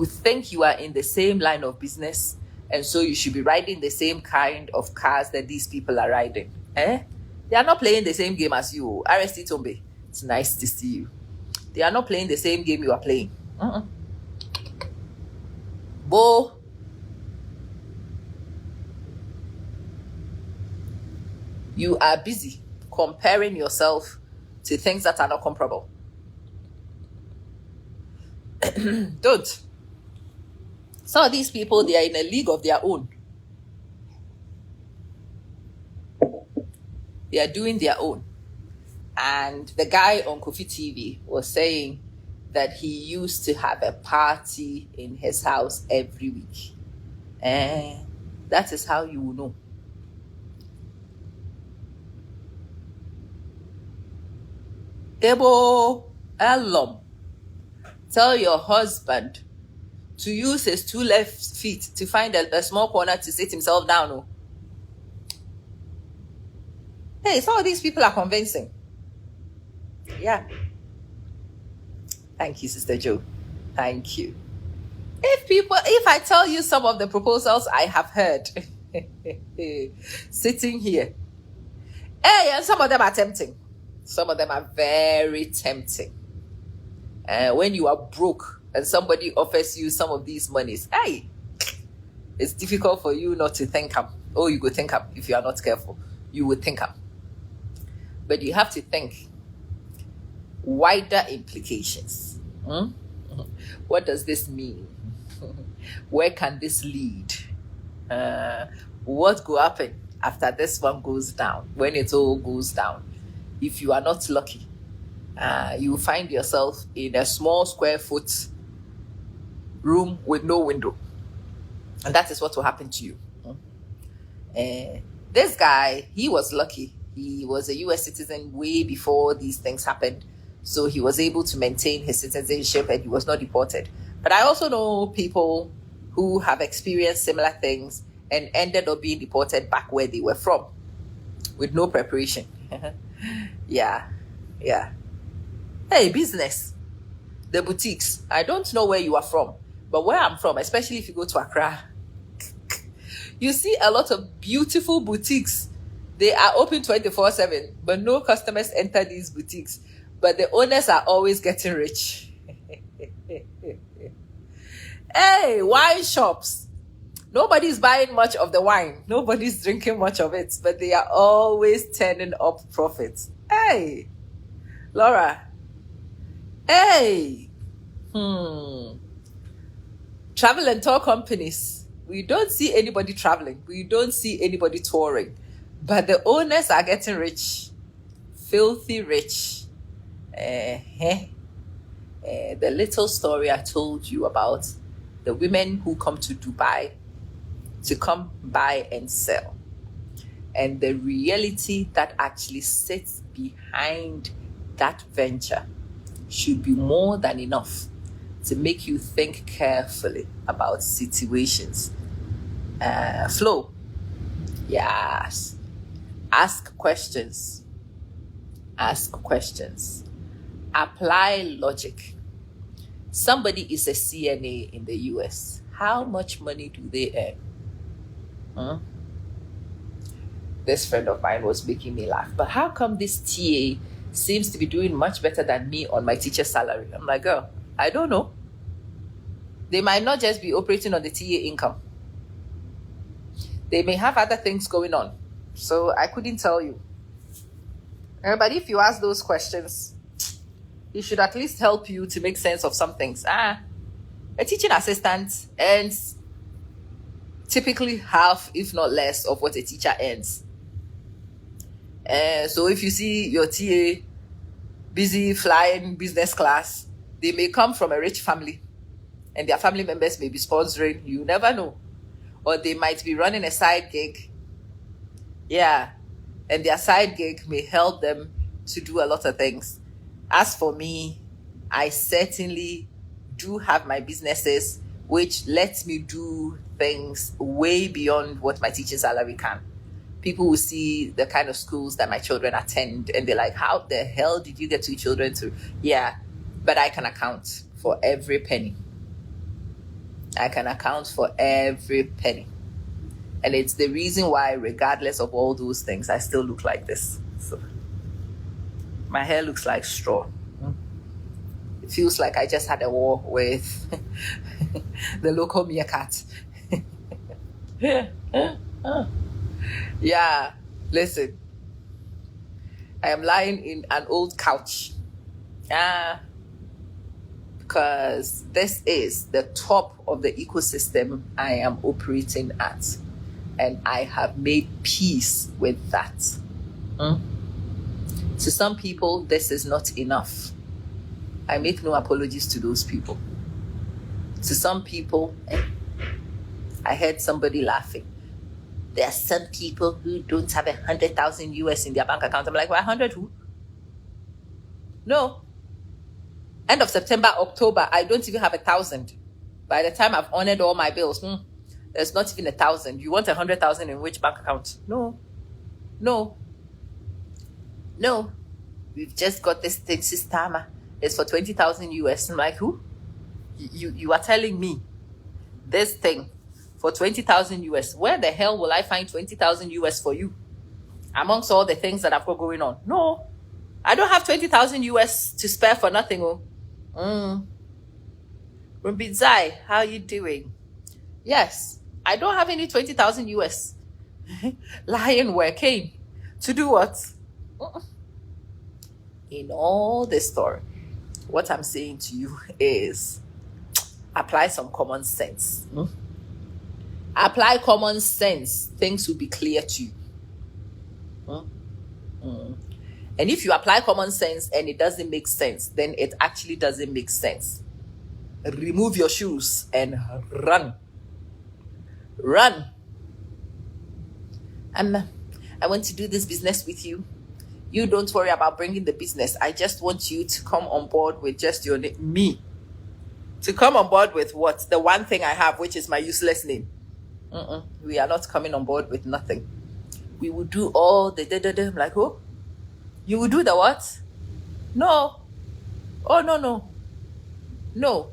think you are in the same line of business, and so you should be riding the same kind of cars that these people are riding. They are not playing the same game as you. RST Tombe, it's nice to see you. They are not playing the same game you are playing. Bo, you are busy comparing yourself to things that are not comparable. Don't. Some of these people, they are in a league of their own. They are doing their own. And the guy on Kofi TV was saying that he used to have a party in his house every week. And that is how you will know. Ebo Elom, tell your husband to use his 2 left feet to find a small corner to sit himself down. Oh. Hey, some of these people are convincing. Yeah. Thank you, Sister Joe. Thank you. If I tell you some of the proposals I have heard sitting here, and some of them are tempting. Some of them are very tempting. When you are broke and somebody offers you some of these monies, it's difficult for you not to think up. Oh, you go think up. If you are not careful, you will think up. But you have to think wider implications. What does this mean? Where can this lead? What will happen after this one goes down? When it all goes down, if you are not lucky, you will find yourself in a small square foot room with no window, and that is what will happen to you. This guy, he was lucky. He was a US citizen way before these things happened. So he was able to maintain his citizenship and he was not deported. But I also know people who have experienced similar things and ended up being deported back where they were from. with no preparation. Yeah. Hey, business. The boutiques. I don't know where you are from, but where I'm from, especially if you go to Accra, you see a lot of beautiful boutiques. They are open 24/7, but no customers enter these boutiques. But the owners are always getting rich. Hey, wine shops. Nobody's buying much of the wine. Nobody's drinking much of it, but they are always turning up profits. Hey, Laura. Hey. Travel and tour companies. We don't see anybody traveling. We don't see anybody touring. But the owners are getting rich. Filthy rich. The little story I told you about the women who come to Dubai to come buy and sell, and the reality that actually sits behind that venture should be more than enough to make you think carefully about situations. Flow. Yes. Ask questions. Apply logic. Somebody is a CNA in the US. How much money do they earn? This friend of mine was making me laugh. But how come this TA seems to be doing much better than me on my teacher salary? I'm like, girl, I don't know. They might not just be operating on the TA income. They may have other things going on. So I couldn't tell you. But if you ask those questions, it should at least help you to make sense of some things. A teaching assistant earns typically half, if not less, of what a teacher earns. So if you see your TA busy flying business class, they may come from a rich family and their family members may be sponsoring. You never know. Or they might be running a side gig. Yeah. And their side gig may help them to do a lot of things. As for me, I certainly do have my businesses, which lets me do things way beyond what my teaching salary can. People will see the kind of schools that my children attend and they're like, how the hell did you get two children to? Yeah, but I can account for every penny. And it's the reason why, regardless of all those things, I still look like this. So my hair looks like straw. It feels like I just had a war with the local meerkat. Yeah, listen. I am lying in an old couch. Because this is the top of the ecosystem I am operating at. And I have made peace with that. To some people, this is not enough. I make no apologies to those people. To some people, I heard somebody laughing. There are some people who don't have 100,000 US in their bank account. I'm like, well, 100 who? No. End of September, October, I don't even have 1,000. By the time I've honored all my bills, there's not even 1,000. You want 100,000 in which bank account? No. We've just got this thing, Sistama. It's for 20,000 US. I'm like, who? You are telling me this thing for 20,000 US. Where the hell will I find 20,000 US for you? Amongst all the things that I've got going on. No, I don't have 20,000 US to spare for nothing. Rumbizai, how you doing? Yes, I don't have any 20,000 US. Lying where came to do what? In all this story, what I'm saying to you is apply some common sense. Apply common sense. Things will be clear to you. And if you apply common sense and it doesn't make sense, then it actually doesn't make sense. Remove your shoes and run. I want to do this business with you. You don't worry about bringing the business. I just want you to come on board with just your name. Me. To come on board with what? The one thing I have, which is my useless name. We are not coming on board with nothing. We would do all the da. I'm like, oh, you would do the what? No. Oh, no. No.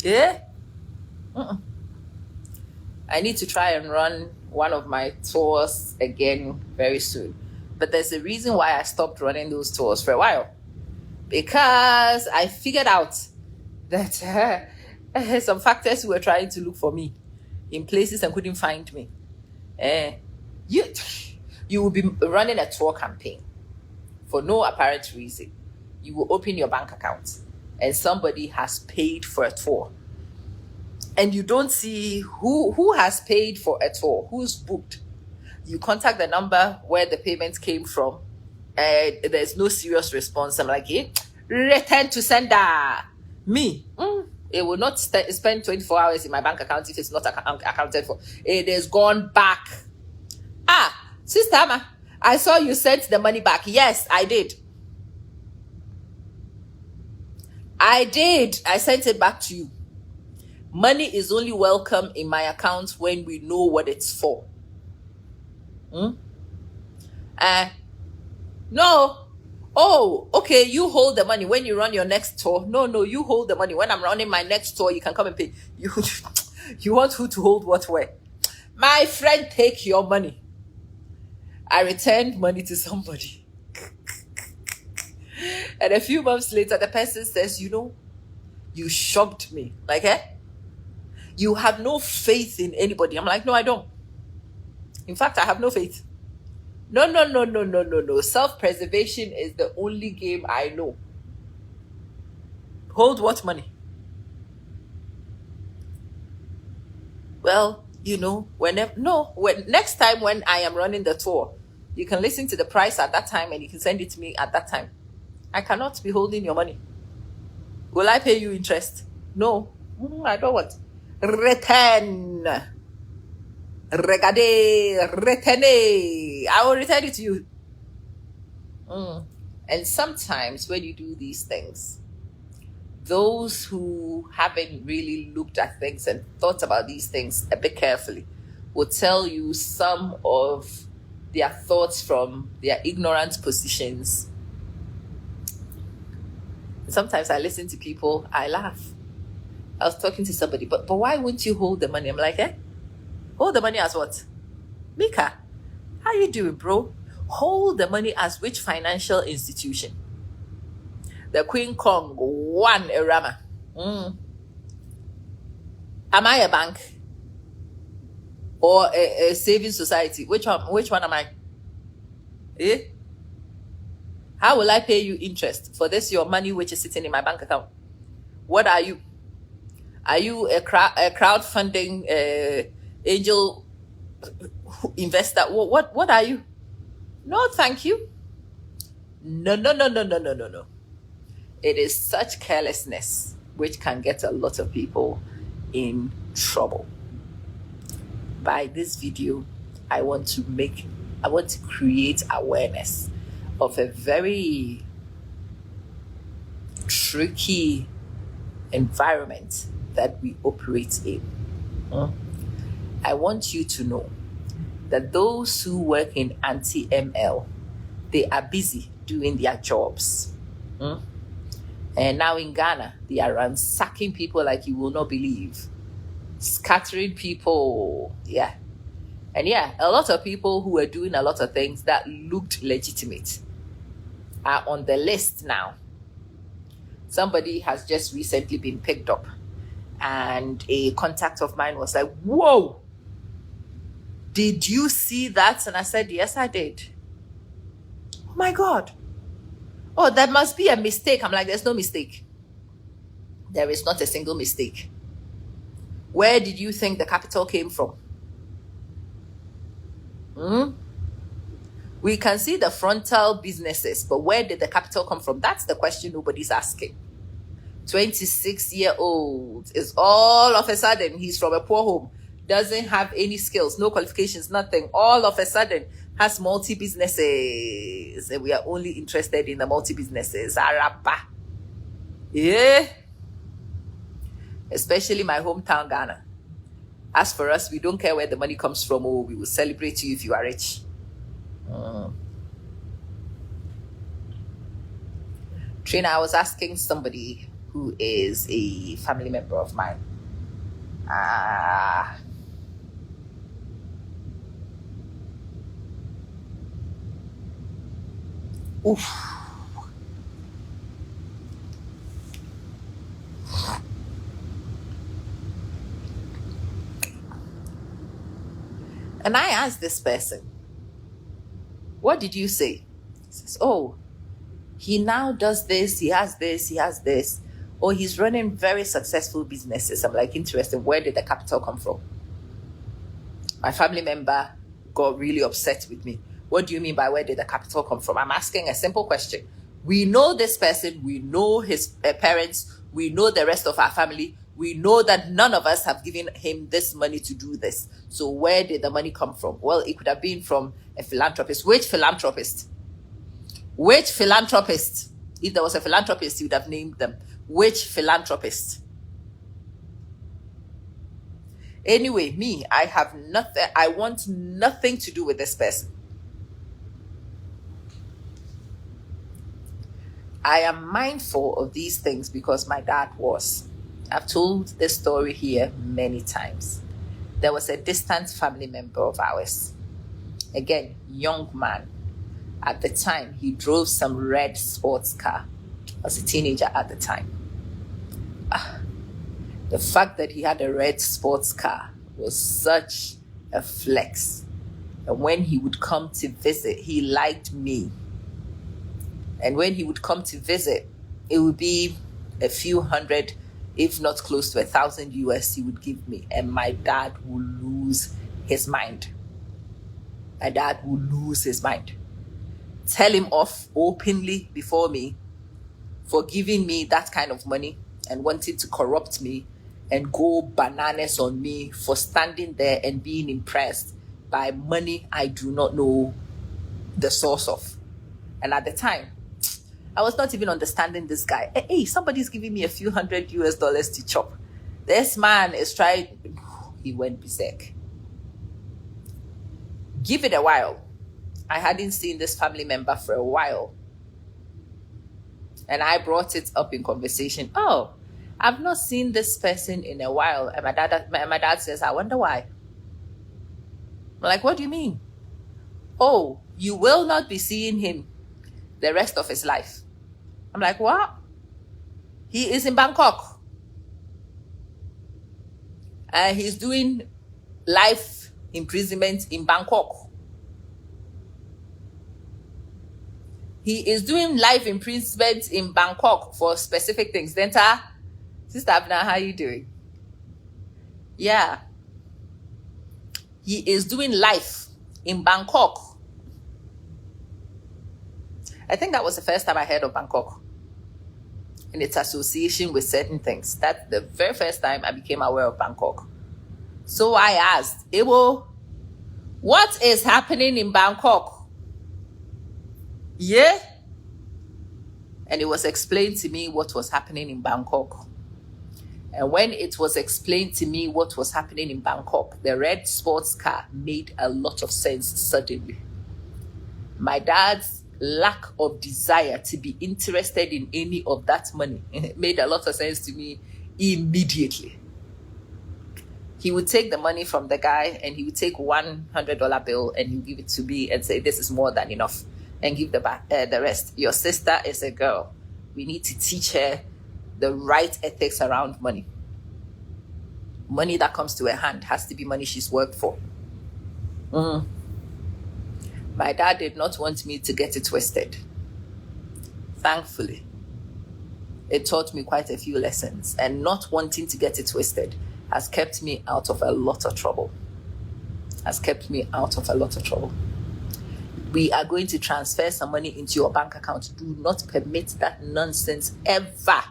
Yeah? I need to try and run one of my tours again very soon. But there's a reason why I stopped running those tours for a while. Because I figured out that some factors were trying to look for me in places and couldn't find me. You will be running a tour campaign for no apparent reason. You will open your bank account and somebody has paid for a tour. And you don't see who has paid for a tour, who's booked. You contact the number where the payment came from, and there's no serious response. I'm like, return to sender. Me, it will not spend 24 hours in my bank account if it's not accounted for. It is gone back. Sister Amma, I saw you sent the money back. Yes, I did. I sent it back to you. Money is only welcome in my account when we know what it's for. No. Oh, okay, you hold the money when you run your next tour. No, you hold the money. When I'm running my next tour, you can come and pay. You want who to hold what where? My friend, take your money. I returned money to somebody. And a few months later, the person says, you shocked me. Like, you have no faith in anybody. I'm like, no, I don't. In fact, I have no faith. No. Self-preservation is the only game I know. Hold what money? Well, next time when I am running the tour, you can listen to the price at that time and you can send it to me at that time. I cannot be holding your money. Will I pay you interest? No, I don't want. Return. Retene. I will return it to you. And sometimes when you do these things, those who haven't really looked at things and thought about these things a bit carefully will tell you some of their thoughts from their ignorant positions. Sometimes I listen to people, I laugh. I was talking to somebody, but why wouldn't you hold the money? I'm like, hold the money as what? Mika, how you doing, bro? Hold the money as which financial institution? The Queen Kong, one Erama. Am I a bank? Or a saving society? Which one am I? How will I pay you interest for this your money which is sitting in my bank account? What are you? Are you a crowdfunding angel investor? What are you? No, thank you. No. It is such carelessness which can get a lot of people in trouble. By this video, I want to create awareness of a very tricky environment that we operate in. I want you to know that those who work in anti-ML, they are busy doing their jobs. And now in Ghana, they are ransacking people like you will not believe. Scattering people. Yeah. And a lot of people who were doing a lot of things that looked legitimate are on the list now. Somebody has just recently been picked up. And a contact of mine was like, whoa, did you see that? And I said, yes, I did. Oh my God. Oh, that must be a mistake. I'm like, there's no mistake. There is not a single mistake. Where did you think the capital came from? We can see the frontal businesses, but where did the capital come from? That's the question nobody's asking. 26-year-old is all of a sudden, he's from a poor home, doesn't have any skills, no qualifications, nothing. All of a sudden, has multi-businesses. And we are only interested in the multi-businesses. Araba. Yeah. Especially my hometown, Ghana. As for us, we don't care where the money comes from. Oh, we will celebrate you if you are rich. Trina, I was asking somebody who is a family member of mine. Oof. And I asked this person, what did you say? He says, oh, he now does this, he has this, or he's running very successful businesses. I'm like, interesting, where did the capital come from? My family member got really upset with me. What do you mean by where did the capital come from? I'm asking a simple question. We know this person, we know his parents, we know the rest of our family, we know that none of us have given him this money to do this. So where did the money come from? Well, it could have been from a philanthropist. Which philanthropist? Which philanthropist? If there was a philanthropist, you would have named them. Which philanthropist? Anyway, me, I have nothing, I want nothing to do with this person. I am mindful of these things because my dad was. I've told this story here many times. There was a distant family member of ours. Again, young man. At the time, he drove some red sports car. I was a teenager at the time. The fact that he had a red sports car was such a flex. And when he would come to visit, he liked me. And when he would come to visit, it would be a few hundred, if not close to 1,000 US he would give me. And my dad would lose his mind. My dad would lose his mind. Tell him off openly before me for giving me that kind of money and wanting to corrupt me and go bananas on me for standing there and being impressed by money I do not know the source of. And at the time, I was not even understanding this guy. Hey, somebody's giving me a few $100 US to chop. This man is trying. He went berserk. Give it a while. I hadn't seen this family member for a while. And I brought it up in conversation. Oh, I've not seen this person in a while. And my dad says, I wonder why. I'm like, what do you mean? Oh, you will not be seeing him the rest of his life. I'm like, what? He is in Bangkok. And he's doing life imprisonment in Bangkok. He is doing life imprisonment in Bangkok for specific things. Denta, Sister Abna, how are you doing? Yeah. He is doing life in Bangkok. I think that was the first time I heard of Bangkok in its association with certain things. That's the very first time I became aware of Bangkok. So I asked, Ewo, what is happening in Bangkok? Yeah? And it was explained to me what was happening in Bangkok. And when it was explained to me what was happening in Bangkok, the red sports car made a lot of sense suddenly. My dad's lack of desire to be interested in any of that money made a lot of sense to me immediately. He would take the money from the guy and he would take $100 bill and he would give it to me and say, this is more than enough, and give the rest. Your sister is a girl. We need to teach her the right ethics around money. Money that comes to her hand has to be money she's worked for. My dad did not want me to get it twisted. Thankfully, it taught me quite a few lessons, and not wanting to get it twisted has kept me out of a lot of trouble. We are going to transfer some money into your bank account. Do not permit that nonsense ever.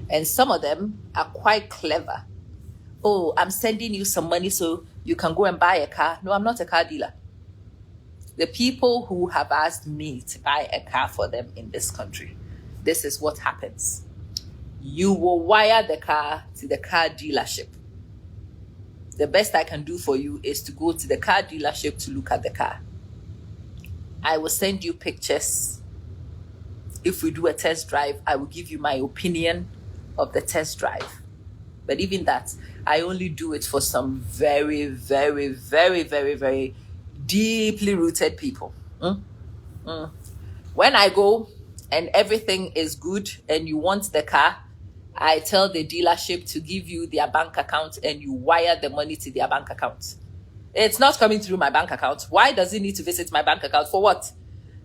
And some of them are quite clever. Oh, I'm sending you some money so you can go and buy a car. No, I'm not a car dealer. The people who have asked me to buy a car for them in this country, this is what happens. You will wire the car to the car dealership. the best I can do for you is to go to the car dealership to look at the car. I will send you pictures. If we do a test drive, I will give you my opinion of the test drive. But even that, I only do it for some very, very, very, very, very deeply rooted people. When I go and everything is good and you want the car, I tell the dealership to give you their bank account and you wire the money to their bank account. It's not coming through my bank account. Why does it need to visit my bank account? For what?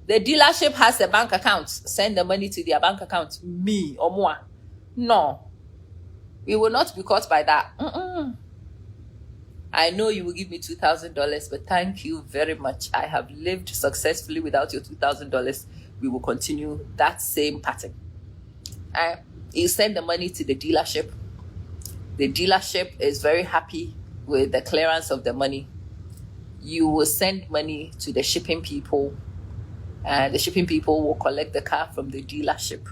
The dealership has a bank account. Send the money to their bank account. Me or moi. No. We will not be caught by that. I know you will give me $2,000, but thank you very much. I have lived successfully without your $2,000. We will continue that same pattern. You send the money to the dealership. The dealership is very happy with the clearance of the money. You will send money to the shipping people, and the shipping people will collect the car from the dealership,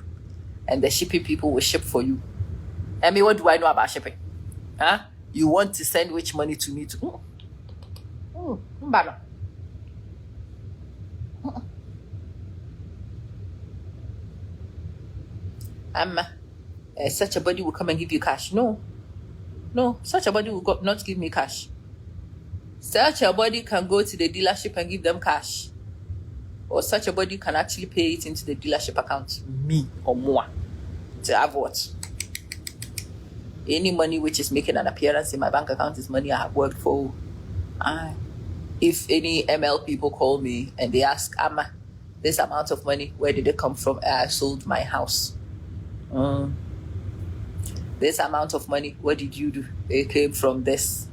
and the shipping people will ship for you. I mean, what do I know about shipping? You want to send which money to me to? Such a body will come and give you cash. No, such a body will not give me cash. Such a body can go to the dealership and give them cash. Or such a body can actually pay it into the dealership account. Me or more. To have what? Any money which is making an appearance in my bank account is money I have worked for. If any ML people call me and they ask, Amma, this amount of money, where did it come from? I sold my house. This amount of money, what did you do? It came from this.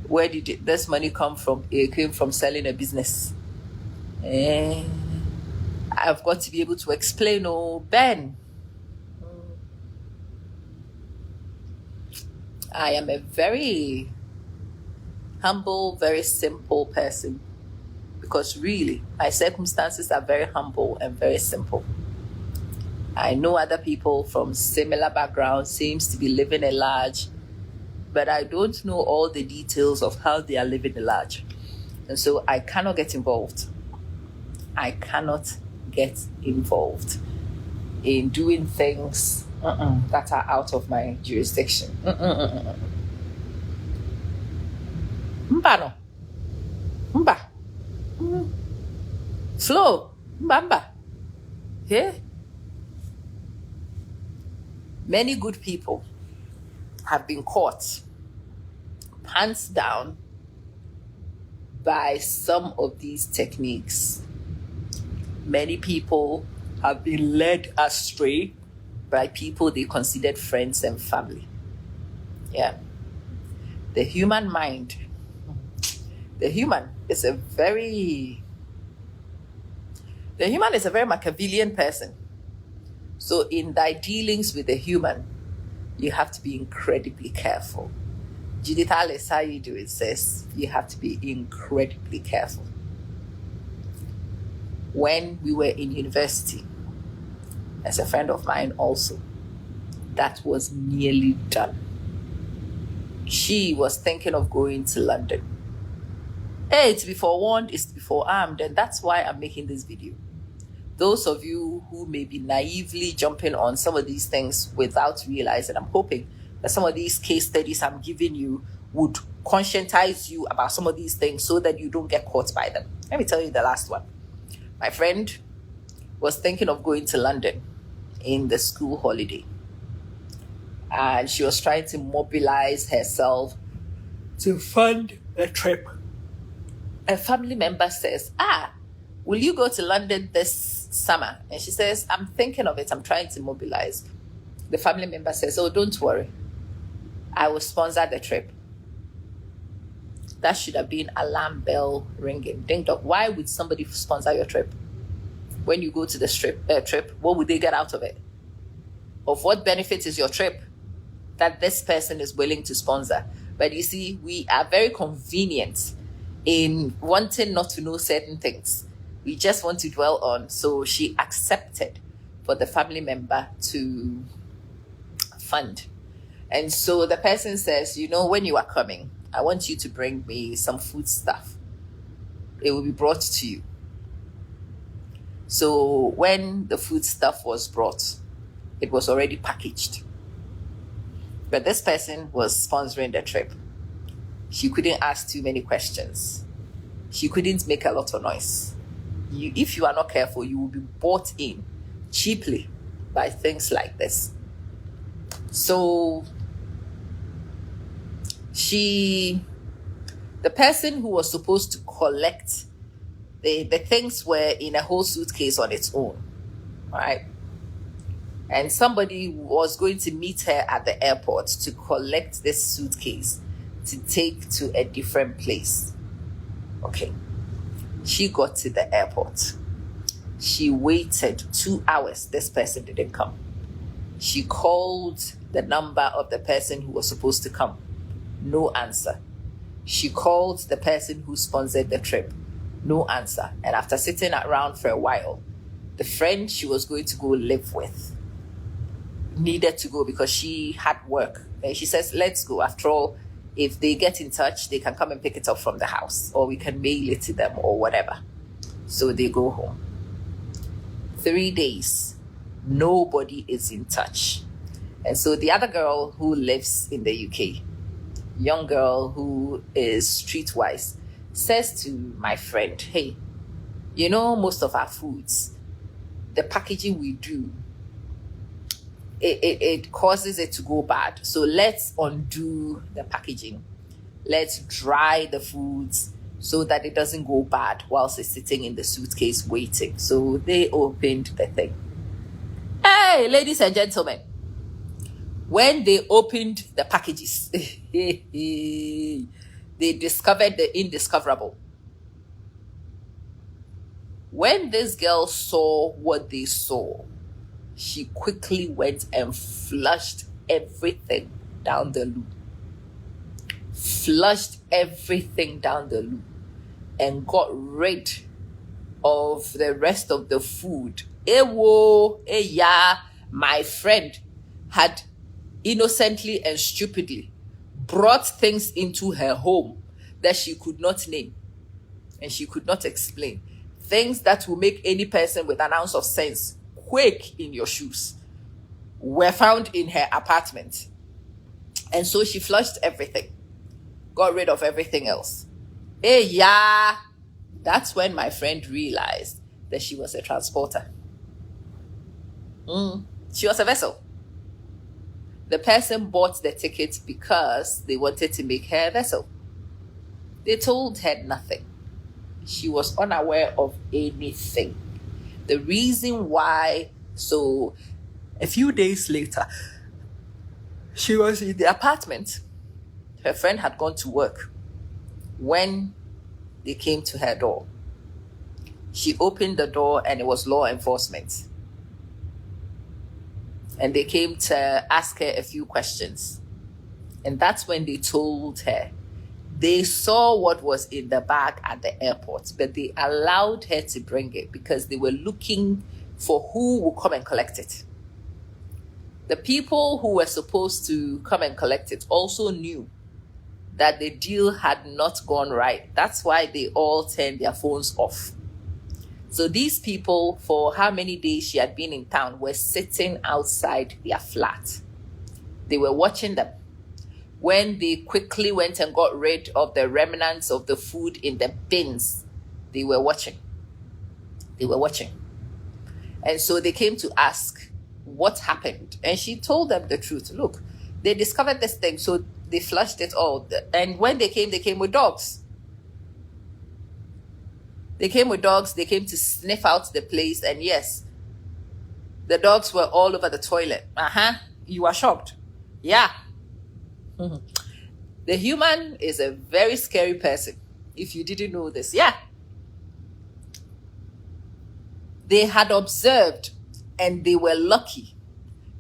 Where did this money come from? It came from selling a business. I've got to be able to explain, Ben. I am a very humble, very simple person, because really my circumstances are very humble and very simple. I know other people from similar backgrounds seems to be living a large, but I don't know all the details of how they are living a large. And so I cannot get involved. I cannot get involved in doing things that are out of my jurisdiction. Mba. Slow. Mbamba. Yeah. Many good people have been caught pants down by some of these techniques. Many people have been led astray by people they considered friends and family. Yeah. The human mind. The human is a very Machiavellian person. So in thy dealings with the human, you have to be incredibly careful. Judith Alice, how you do it, says you have to be incredibly careful. When we were in university, as a friend of mine also, that was nearly done. She was thinking of going to London. Hey, to be forewarned is to be forearmed, and that's why I'm making this video. Those of you who may be naively jumping on some of these things without realizing, I'm hoping that some of these case studies I'm giving you would conscientize you about some of these things so that you don't get caught by them. Let me tell you the last one. My friend was thinking of going to London in the school holiday, and she was trying to mobilize herself to fund a trip. A family member says, will you go to London this summer? And she says, I'm thinking of it. I'm trying to mobilize. The family member says, oh, don't worry. I will sponsor the trip. That should have been alarm bell ringing. Ding dong. Why would somebody sponsor your trip? When you go to the trip, what would they get out of it? Of what benefit is your trip that this person is willing to sponsor? But you see, we are very convenient in wanting not to know certain things. We just want to dwell on. So she accepted for the family member to fund. And so the person says, when you are coming, I want you to bring me some food stuff. It will be brought to you. So when the food stuff was brought, it was already packaged. But this person was sponsoring the trip. She couldn't ask too many questions. She couldn't make a lot of noise. If you are not careful, you will be bought in cheaply by things like this. So the person who was supposed to collect the things were in a whole suitcase on its own, right? And somebody was going to meet her at the airport to collect this suitcase to take to a different place. Okay. She got to the airport. She waited 2 hours. This person didn't come. She called the number of the person who was supposed to come. No answer. She called the person who sponsored the trip. No answer. And after sitting around for a while, the friend she was going to go live with needed to go because she had work. And she says, let's go. After all, if they get in touch, they can come and pick it up from the house, or we can mail it to them or whatever. So they go home. 3 days, nobody is in touch. And so the other girl who lives in the UK, young girl who is streetwise, says to my friend, hey, most of our foods, the packaging we do, it causes it to go bad. So let's undo the packaging. Let's dry the foods so that it doesn't go bad whilst it's sitting in the suitcase waiting. So they opened the thing. Hey, ladies and gentlemen, when they opened the packages, they discovered the indiscoverable. When this girl saw what they saw, she quickly went and flushed everything down the loo. Flushed everything down the loo and got rid of the rest of the food. My friend had innocently and stupidly brought things into her home that she could not name and she could not explain. Things that will make any person with an ounce of sense quake in your shoes were found in her apartment. And so she flushed everything, got rid of everything else. That's when my friend realized that she was a transporter. She was a vessel. The person bought the ticket because they wanted to make her a vessel. They told her nothing. She was unaware of anything. The reason why, so a few days later, she was in the apartment. Her friend had gone to work when they came to her door. She opened the door and it was law enforcement. And they came to ask her a few questions. And that's when they told her they saw what was in the bag at the airport, but they allowed her to bring it because they were looking for who would come and collect it. The people who were supposed to come and collect it also knew that the deal had not gone right. That's why they all turned their phones off. So these people, for how many days she had been in town, were sitting outside their flat. They were watching them. When they quickly went and got rid of the remnants of the food in the bins, they were watching. They were watching. And so they came to ask what happened. And she told them the truth. Look, they discovered this thing, so they flushed it all. And when they came with dogs. They came with dogs. They came to sniff out the place. And yes, the dogs were all over the toilet. You are shocked. Yeah. The human is a very scary person. If you didn't know this. Yeah. They had observed and they were lucky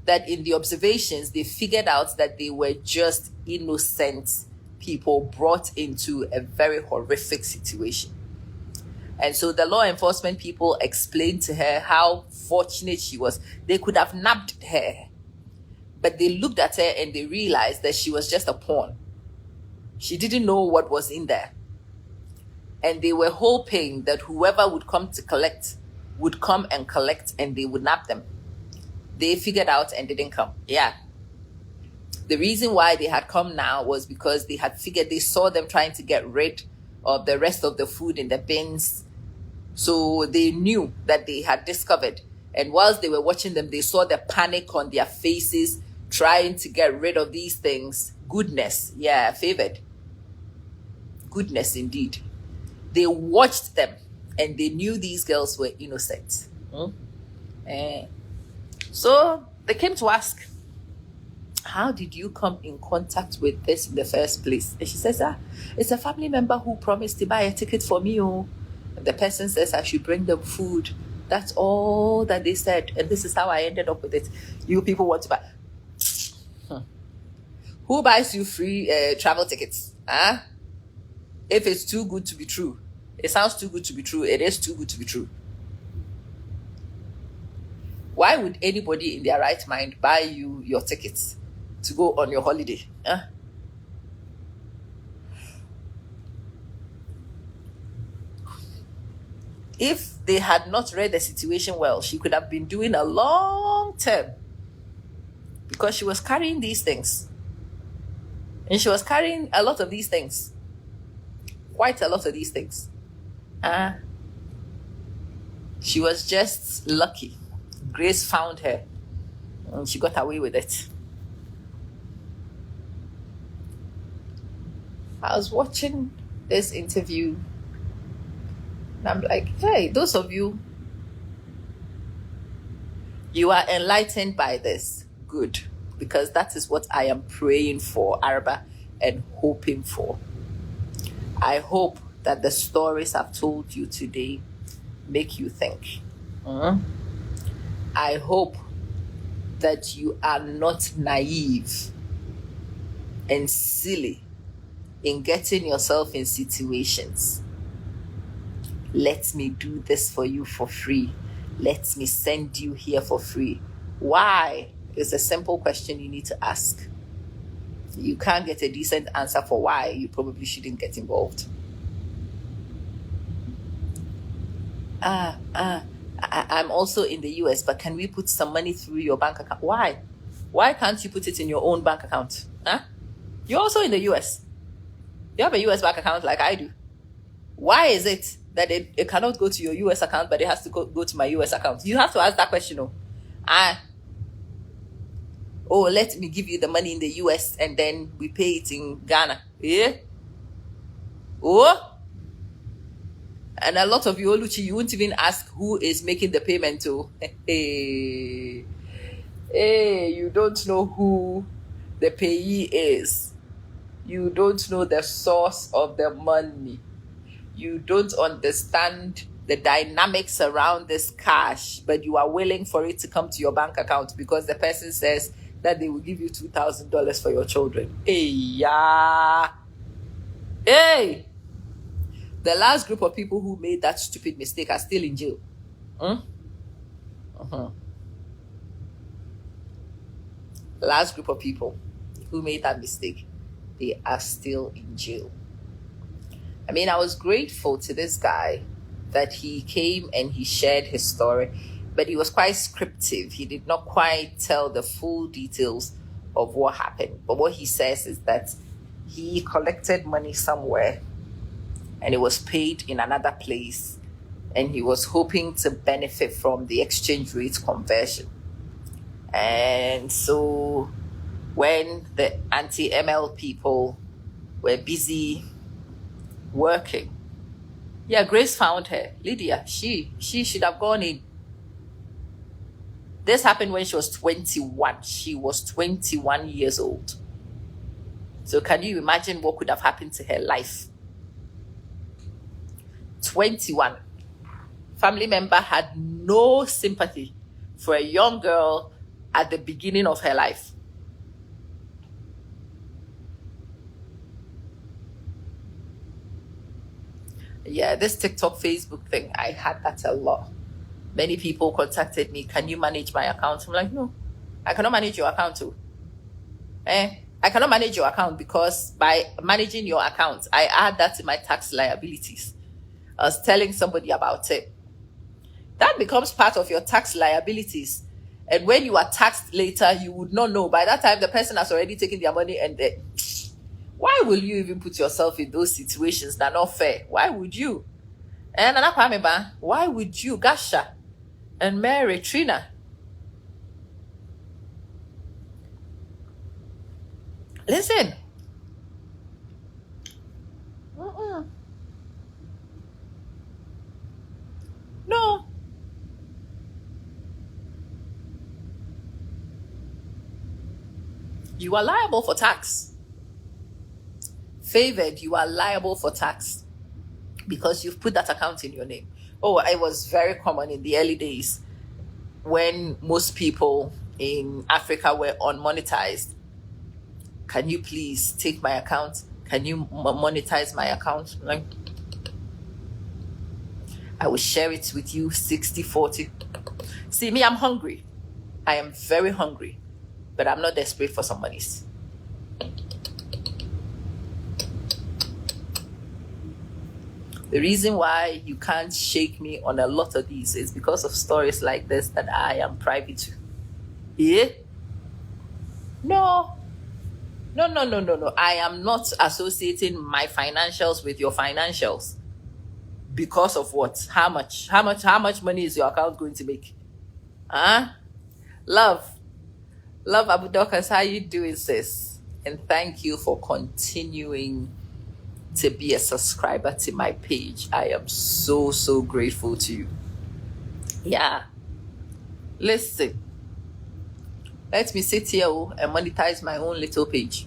that in the observations, they figured out that they were just innocent people brought into a very horrific situation. And so the law enforcement people explained to her how fortunate she was. They could have nabbed her, But they looked at her and they realized that she was just a pawn. She didn't know what was in there. And they were hoping that whoever would come to collect would come and collect and they would nab them. They figured out and didn't come. Yeah. The reason why they had come now was because they had figured, they saw them trying to get rid of the rest of the food in the bins. So they knew that they had discovered. And whilst they were watching them, they saw the panic on their faces, trying to get rid of these things. Goodness. Yeah, favored. Goodness indeed. They watched them and they knew these girls were innocent. So they came to ask, how did you come in contact with this in the first place? And she says, it's a family member who promised to buy a ticket for me. And the person says I should bring them food. That's all that they said. And this is how I ended up with it. You people want to buy. Who buys you free travel tickets? If it's too good to be true. It sounds too good to be true. It is too good to be true. Why would anybody in their right mind buy you your tickets to go on your holiday? If they had not read the situation well, she could have been doing a long term, because she was carrying these things. And she was carrying a lot of these things. Quite a lot of these things. She was just lucky. Grace found her and she got away with it. I was watching this interview and I'm like, hey, those of you are enlightened by this. Good. Because that is what I am praying for, Araba, and hoping for. I hope that the stories I've told you today make you think. I hope that you are not naive and silly in getting yourself in situations. Let me do this for you for free. Let me send you here for free. Why? It's a simple question you need to ask. You can't get a decent answer for why. You probably shouldn't get involved. I'm also in the US, but can we put some money through your bank account? Why? Why can't you put it in your own bank account? You're also in the US. You have a US bank account like I do. Why is it that it cannot go to your US account, but it has to go to my US account? You have to ask that question. Let me give you the money in the US and then we pay it in Ghana. Yeah? And a lot of you, Oluchi, you won't even ask who is making the payment to. Hey, you don't know who the payee is. You don't know the source of the money. You don't understand the dynamics around this cash, but you are willing for it to come to your bank account because the person says that they will give you $2,000 for your children. Hey. The last group of people who made that stupid mistake are still in jail. Last group of people who made that mistake, they are still in jail. I mean, I was grateful to this guy that he came and he shared his story, but he was quite scriptive. He did not quite tell the full details of what happened. But what he says is that he collected money somewhere and it was paid in another place, and he was hoping to benefit from the exchange rate conversion. And so when the anti-ML people were busy working, Grace found her. Lydia, she should have gone in. This happened when she was 21. She was 21 years old. So can you imagine what could have happened to her life? 21. Family member had no sympathy for a young girl at the beginning of her life. Yeah, this TikTok, Facebook thing, I had that a lot. Many people contacted me, can you manage my account? I'm like, no, I cannot manage your account too. I cannot manage your account because by managing your account, I add that to my tax liabilities. I was telling somebody about it. That becomes part of your tax liabilities. And when you are taxed later, you would not know. By that time, the person has already taken their money and why will you even put yourself in those situations that are not fair? Why would you? And why would you, Gasha and Mary, Trina? Listen. No. You are liable for tax. Favored, you are liable for tax because you've put that account in your name. Oh, it was very common in the early days when most people in Africa were unmonetized. Can you please take my account? Can you monetize my account? Like, I will share it with you 60-40. See, me, I'm hungry. I am very hungry, but I'm not desperate for some monies. The reason why you can't shake me on a lot of these is because of stories like this that I am privy to. Yeah? No. I am not associating my financials with your financials. Because of what? How much money is your account going to make? Love Abu Dokas, how you doing, sis? And thank you for continuing to be a subscriber to my page. I am so grateful to you. Yeah. Listen. Let me sit here and monetize my own little page.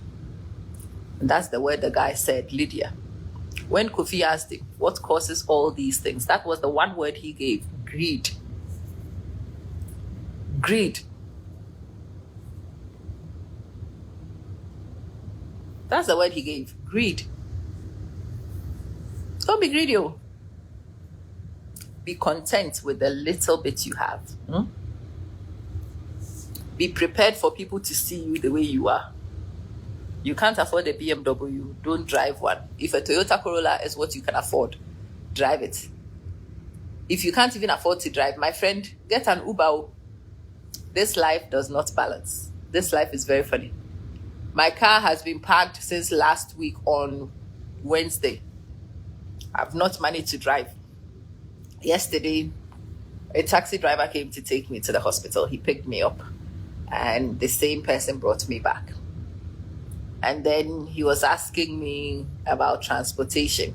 And that's the word the guy said, Lydia. When Kofi asked him, what causes all these things? That was the one word he gave, greed. Greed. That's the word he gave, greed. Don't be greedy. Be content with the little bit you have. Be prepared for people to see you the way you are. You can't afford a BMW, don't drive one. If a Toyota Corolla is what you can afford, drive it. If you can't even afford to drive, my friend, get an Uber. This life does not balance. This life is very funny. My car has been parked since last week on Wednesday. I've not managed to drive. Yesterday, a taxi driver came to take me to the hospital. He picked me up and the same person brought me back. And then he was asking me about transportation.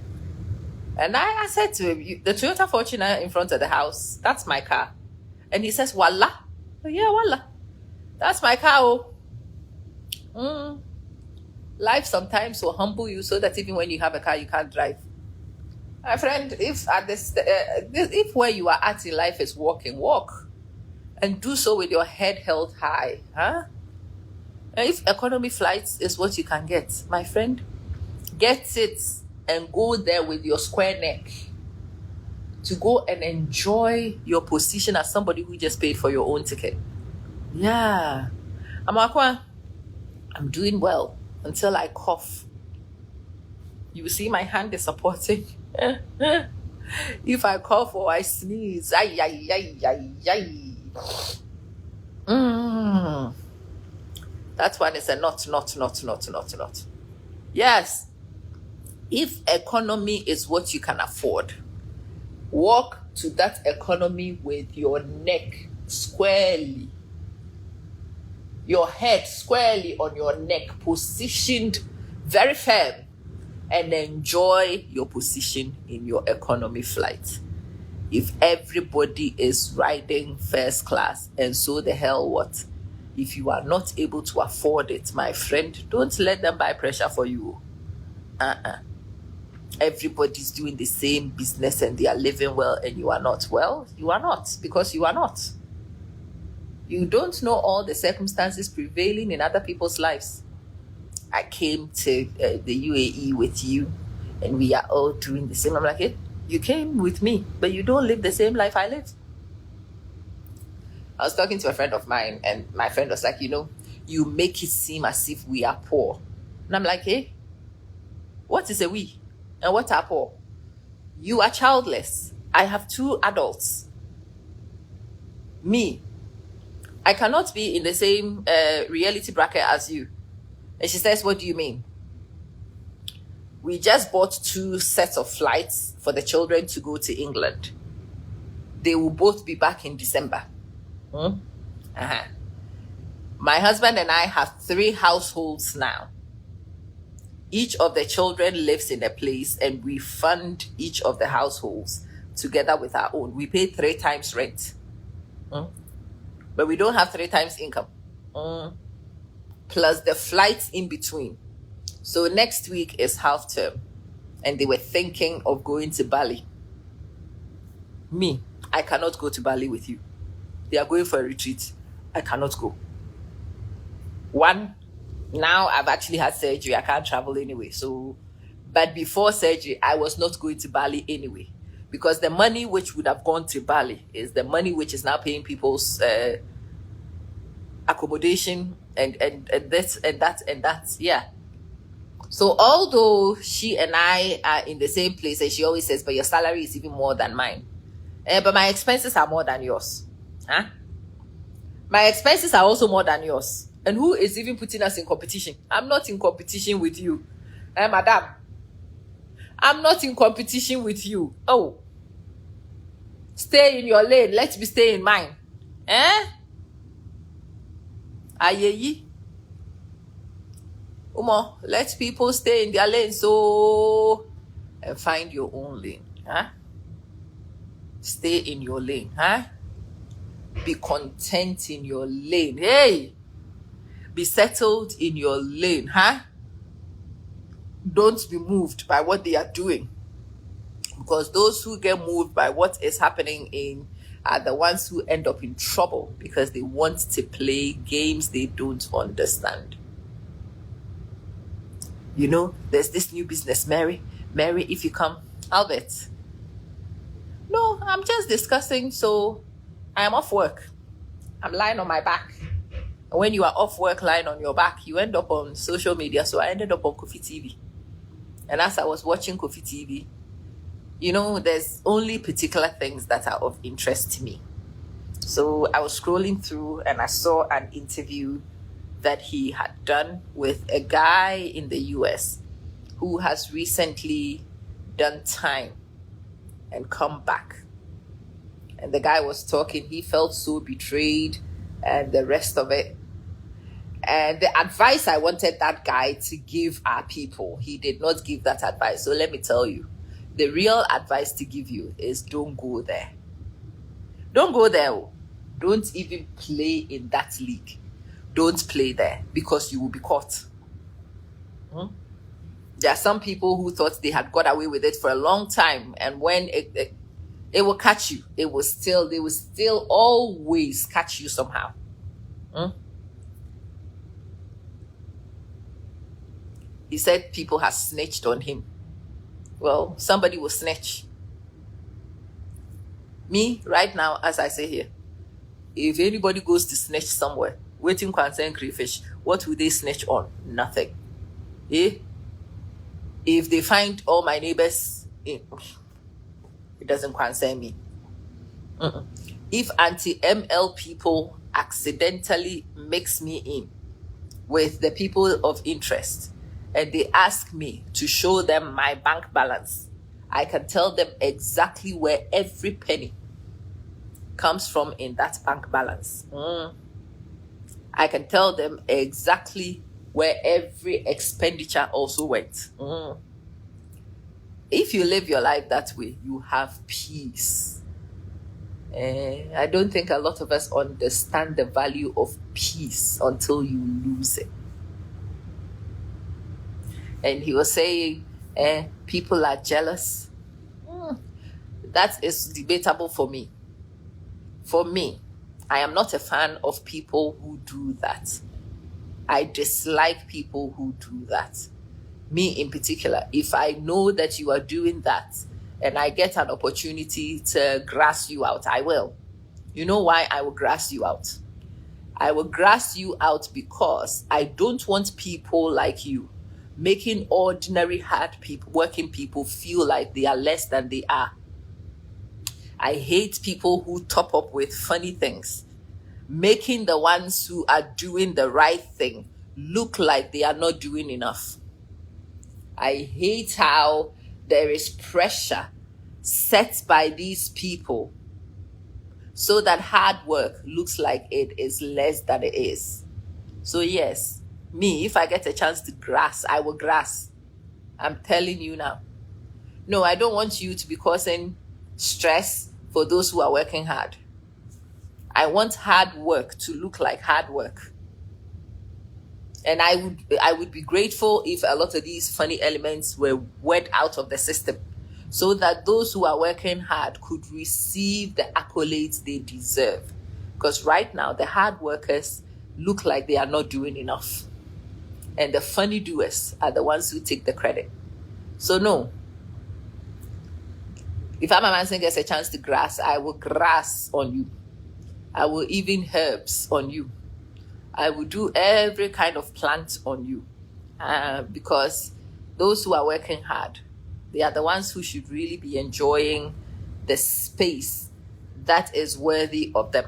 And I said to him, the Toyota Fortuner in front of the house, that's my car. And he says, Wallah. Yeah, Wallah. That's my car. Life sometimes will humble you so that even when you have a car, you can't drive. My friend, if where you are at in life is walking, walk. And do so with your head held high. And if economy flights is what you can get, my friend, get it and go there with your square neck to go and enjoy your position as somebody who just paid for your own ticket. Yeah. I'm doing well until I cough. You will see my hand is supporting. If I cough or I sneeze, that one is a not. Yes. If economy is what you can afford, walk to that economy with your neck squarely, your head squarely on your neck, positioned very firm, and enjoy your position in your economy flight. If everybody is riding first class, and so the hell what? If you are not able to afford it, my friend, don't let them buy pressure for you. Everybody's doing the same business and they are living well and you are not. Well, you are not, because you are not. You don't know all the circumstances prevailing in other people's lives. I came to the UAE with you and we are all doing the same. I'm like, hey, you came with me, but you don't live the same life I live. I was talking to a friend of mine and my friend was like, you you make it seem as if we are poor. And I'm like, hey, what is a we? And what are poor? You are childless. I have 2 adults. Me, I cannot be in the same reality bracket as you. And she says, what do you mean? We just bought 2 sets of flights for the children to go to England. They will both be back in December. My husband and I have 3 households now. Each of the children lives in a place, and we fund each of the households together with our own. We pay 3 times rent. But we don't have 3 times income. Plus the flights in between. So next week is half term, and they were thinking of going to Bali. Me, I cannot go to Bali with you. They are going for a retreat. I cannot go. One, now I've actually had surgery. I can't travel anyway. So, but before surgery, I was not going to Bali anyway, because the money which would have gone to Bali is the money which is now paying people's accommodation and this and that. Yeah. So although she and I are in the same place, and she always says, but your salary is even more than mine. But my expenses are more than yours. Huh? My expenses are also more than yours. And who is even putting us in competition? I'm not in competition with you. Madam, I'm not in competition with you. Oh. Stay in your lane. Let me stay in mine. Ayeyi. Umo, let people stay in their lane so and find your own lane. Stay in your lane. Be content in your lane. Hey, be settled in your lane. Don't be moved by what they are doing, because those who get moved by what is happening in are the ones who end up in trouble, because they want to play games they don't understand. You know, there's this new business, Mary, if you come. Albert, no, I'm just discussing. So I'm off work. I'm lying on my back. And when you are off work lying on your back, you end up on social media. So I ended up on Kofi TV. And as I was watching Kofi TV, you know, there's only particular things that are of interest to me. So I was scrolling through and I saw an interview that he had done with a guy in the US who has recently done time and come back. And the guy was talking, he felt so betrayed and the rest of it. And the advice I wanted that guy to give our people, he did not give that advice. So let me tell you, the real advice to give you is don't go there. Don't go there. Don't even play in that league. Don't play there, because you will be caught. There are some people who thought they had got away with it for a long time, and when it will catch you, they will still always catch you somehow. He said people have snitched on him. Well, somebody will snitch. Me, right now, as I say here, if anybody goes to snitch somewhere, waiting concern crayfish, what will they snitch on? Nothing. If they find all my neighbors, it doesn't concern me. If anti-ML people accidentally mix me in with the people of interest and they ask me to show them my bank balance, I can tell them exactly where every penny comes from in that bank balance. I can tell them exactly where every expenditure also went. If you live your life that way, you have peace. I don't think a lot of us understand the value of peace until you lose it. And he was saying, people are jealous. That is debatable for me. For me, I am not a fan of people who do that. I dislike people who do that. Me in particular, if I know that you are doing that and I get an opportunity to grass you out, I will. You know why I will grass you out? I will grass you out because I don't want people like you making ordinary hard people, working people feel like they are less than they are. I hate people who top up with funny things, making the ones who are doing the right thing look like they are not doing enough. I hate how there is pressure set by these people so that hard work looks like it is less than it is. So yes, me, if I get a chance to grass, I will grass. I'm telling you now. No, I don't want you to be causing stress for those who are working hard. I want hard work to look like hard work. And I would be grateful if a lot of these funny elements were worked out of the system so that those who are working hard could receive the accolades they deserve. Because right now, the hard workers look like they are not doing enough. And the funny doers are the ones who take the credit. So no. If Amma Manson gets a chance to grass, I will grass on you. I will even herbs on you. I will do every kind of plant on you. Because those who are working hard, they are the ones who should really be enjoying the space that is worthy of them.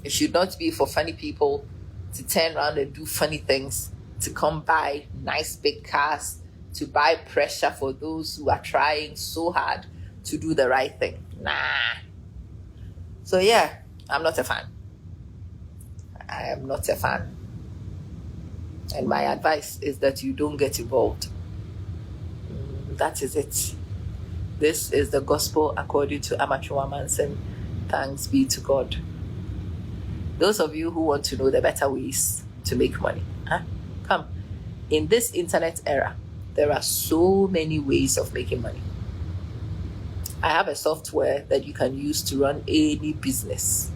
It should not be for funny people to turn around and do funny things, to come buy nice big cars, to buy pressure for those who are trying so hard to do the right thing. Nah. So yeah, I'm not a fan. I am not a fan. And my advice is that you don't get involved. That is it. This is the gospel according to Amachua Manson. Thanks be to God. Those of you who want to know the better ways to make money, come. In this internet era, there are so many ways of making money. I have a software that you can use to run any business.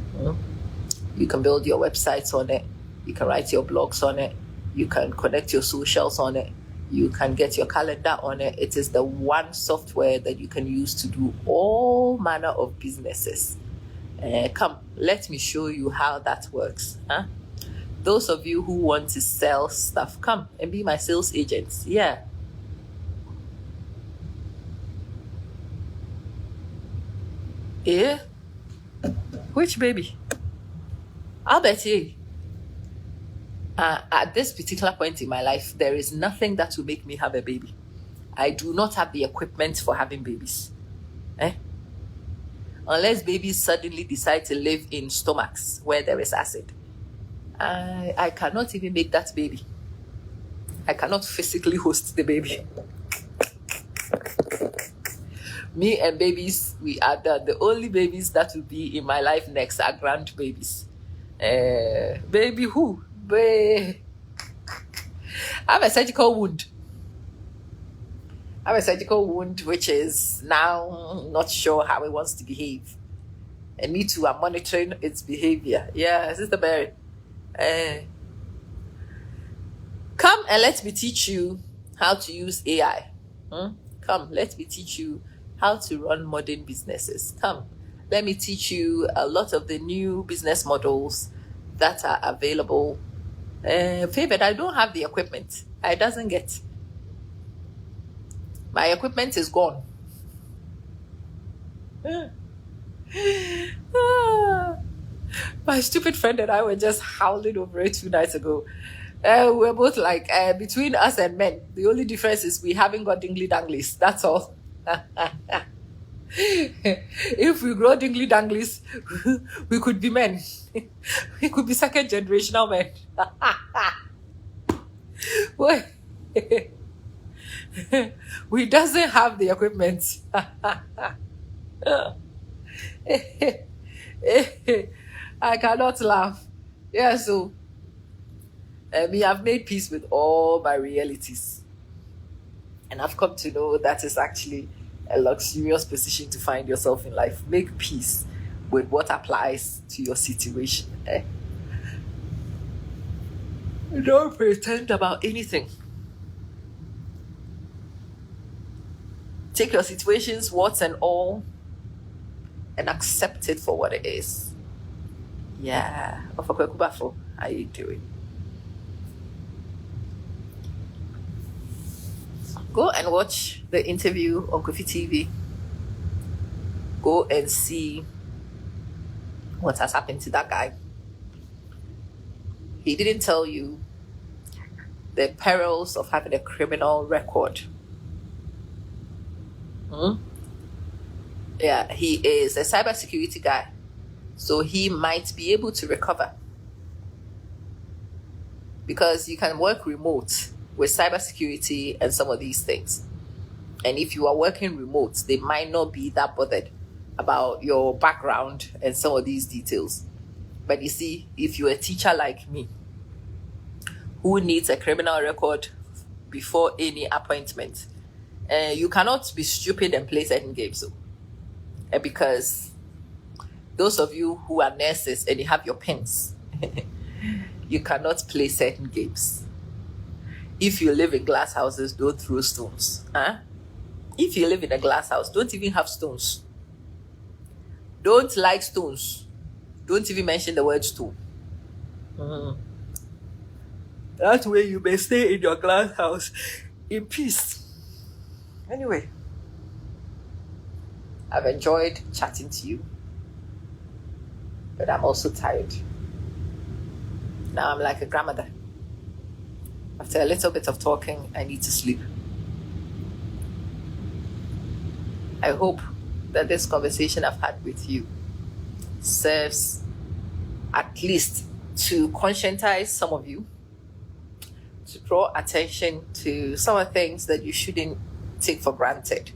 You can build your websites on it. You can write your blogs on it. You can connect your socials on it. You can get your calendar on it. It is the one software that you can use to do all manner of businesses. Come, let me show you how that works. Those of you who want to sell stuff, come and be my sales agents. Yeah. Yeah? Which baby? I'll bet you. At this particular point in my life, there is nothing that will make me have a baby. I do not have the equipment for having babies. Unless babies suddenly decide to live in stomachs where there is acid. I cannot even make that baby. I cannot physically host the baby. Me and babies, we are done. The only babies that will be in my life next are grandbabies. Baby who? I have a surgical wound. Which is now not sure how it wants to behave. And me too, I'm monitoring its behavior. Yeah, Sister Mary. Come and let me teach you how to use AI. Come, let me teach you how to run modern businesses. Come, let me teach you a lot of the new business models that are available. Favored, I don't have the equipment. I doesn't get. My equipment is gone. My stupid friend and I were just howling over it 2 nights ago. We're both like, between us and men, the only difference is we haven't got dingly danglies. That's all. If we grow dingly danglies, we could be men. We could be second generational men. We doesn't have the equipment. I cannot laugh. Yeah, so we have made peace with all my realities. And I've come to know that is actually a luxurious position to find yourself in life. Make peace with what applies to your situation. Don't pretend about anything. Take your situations, warts and all, and accept it for what it is. Yeah. Ofakwe, how you doing? Go and watch the interview on Kofi TV. Go and see what has happened to that guy. He didn't tell you the perils of having a criminal record. Yeah, he is a cybersecurity guy, so he might be able to recover, because you can work remote with cybersecurity and some of these things. And if you are working remote, they might not be that bothered about your background and some of these details. But you see, if you're a teacher like me, who needs a criminal record before any appointment, you cannot be stupid and play certain games. So. Because those of you who are nurses and you have your pens, you cannot play certain games. If you live in glass houses, don't throw stones. If you live in a glass house, don't even have stones. Don't like stones. Don't even mention the word stone. That way you may stay in your glass house in peace. Anyway, I've enjoyed chatting to you, but I'm also tired. Now I'm like a grandmother. After a little bit of talking, I need to sleep. I hope that this conversation I've had with you serves at least to conscientize some of you, to draw attention to some of the things that you shouldn't take for granted.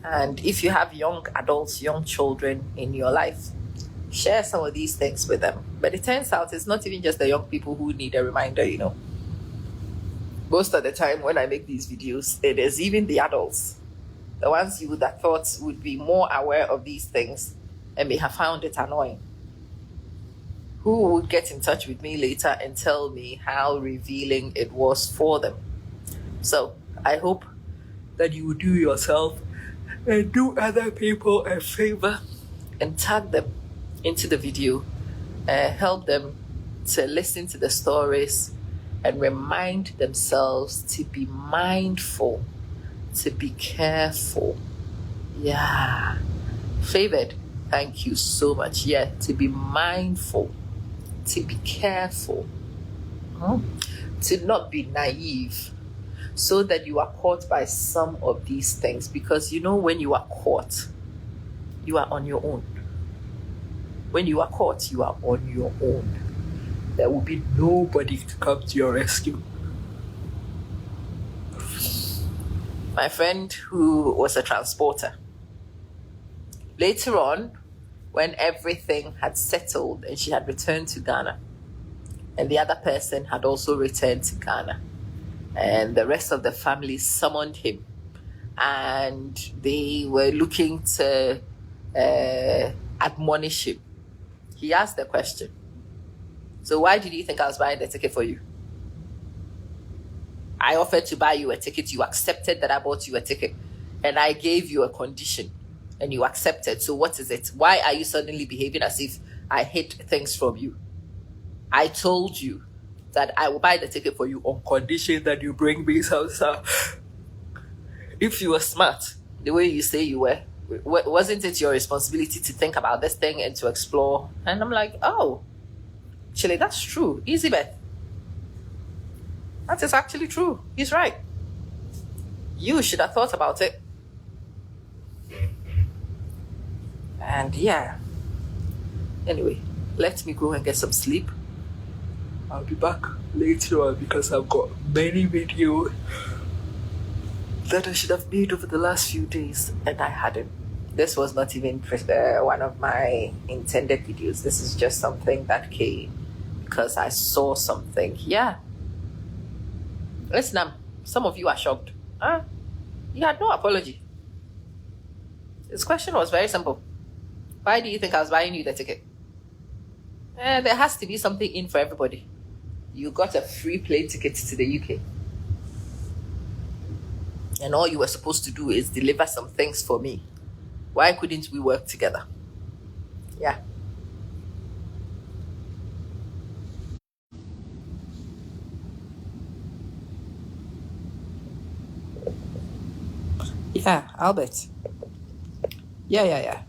And if you have young adults, young children in your life, share some of these things with them. But it turns out it's not even just the young people who need a reminder, Most of the time when I make these videos, it is even the adults, the ones you would have thought would be more aware of these things and may have found it annoying, who would get in touch with me later and tell me how revealing it was for them. So I hope that you will do yourself and do other people a favor and tag them into the video, help them to listen to the stories and remind themselves to be mindful, to be careful. Yeah. Favored, thank you so much. Yeah, to be mindful, to be careful, to not be naive, so that you are caught by some of these things. Because when you are caught, you are on your own. When you are caught, you are on your own. There will be nobody to come to your rescue. My friend who was a transporter, later on, when everything had settled and she had returned to Ghana, and the other person had also returned to Ghana, and the rest of the family summoned him, and they were looking to admonish him. He asked the question, so why did you think I was buying the ticket for you? I offered to buy you a ticket. You accepted that I bought you a ticket. And I gave you a condition and you accepted. So what is it? Why are you suddenly behaving as if I hid things from you? I told you that I will buy the ticket for you on condition that you bring me salsa. If you were smart, the way you say you were, wasn't it your responsibility to think about this thing and to explore? And I'm like, oh, actually, that's true. Easy bet. That is actually true. He's right. You should have thought about it. And yeah. Anyway, let me go and get some sleep. I'll be back later on because I've got many videos that I should have made over the last few days and I hadn't. This was not even one of my intended videos. This is just something that came because I saw something. Yeah. Listen, some of you are shocked. You had no apology. This question was very simple. Why do you think I was buying you the ticket? There has to be something in for everybody. You got a free plane ticket to the UK. And all you were supposed to do is deliver some things for me. Why couldn't we work together? Yeah. Yeah, Albert. Yeah.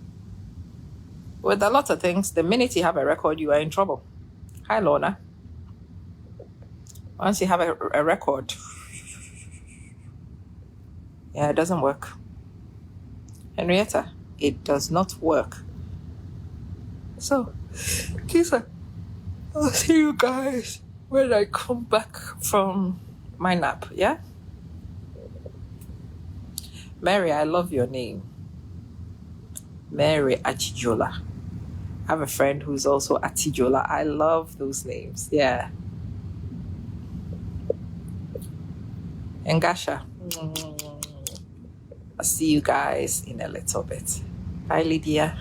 With a lot of things, the minute you have a record, you are in trouble. Hi, Lorna. Once you have a record, yeah, it doesn't work. Henrietta, it does not work. So, Kisa, I'll see you guys when I come back from my nap, yeah? Mary, I love your name. Mary Achijola. I have a friend who's also Atijola. I love those names, yeah. Engasha. I'll see you guys in a little bit. Bye, Lydia.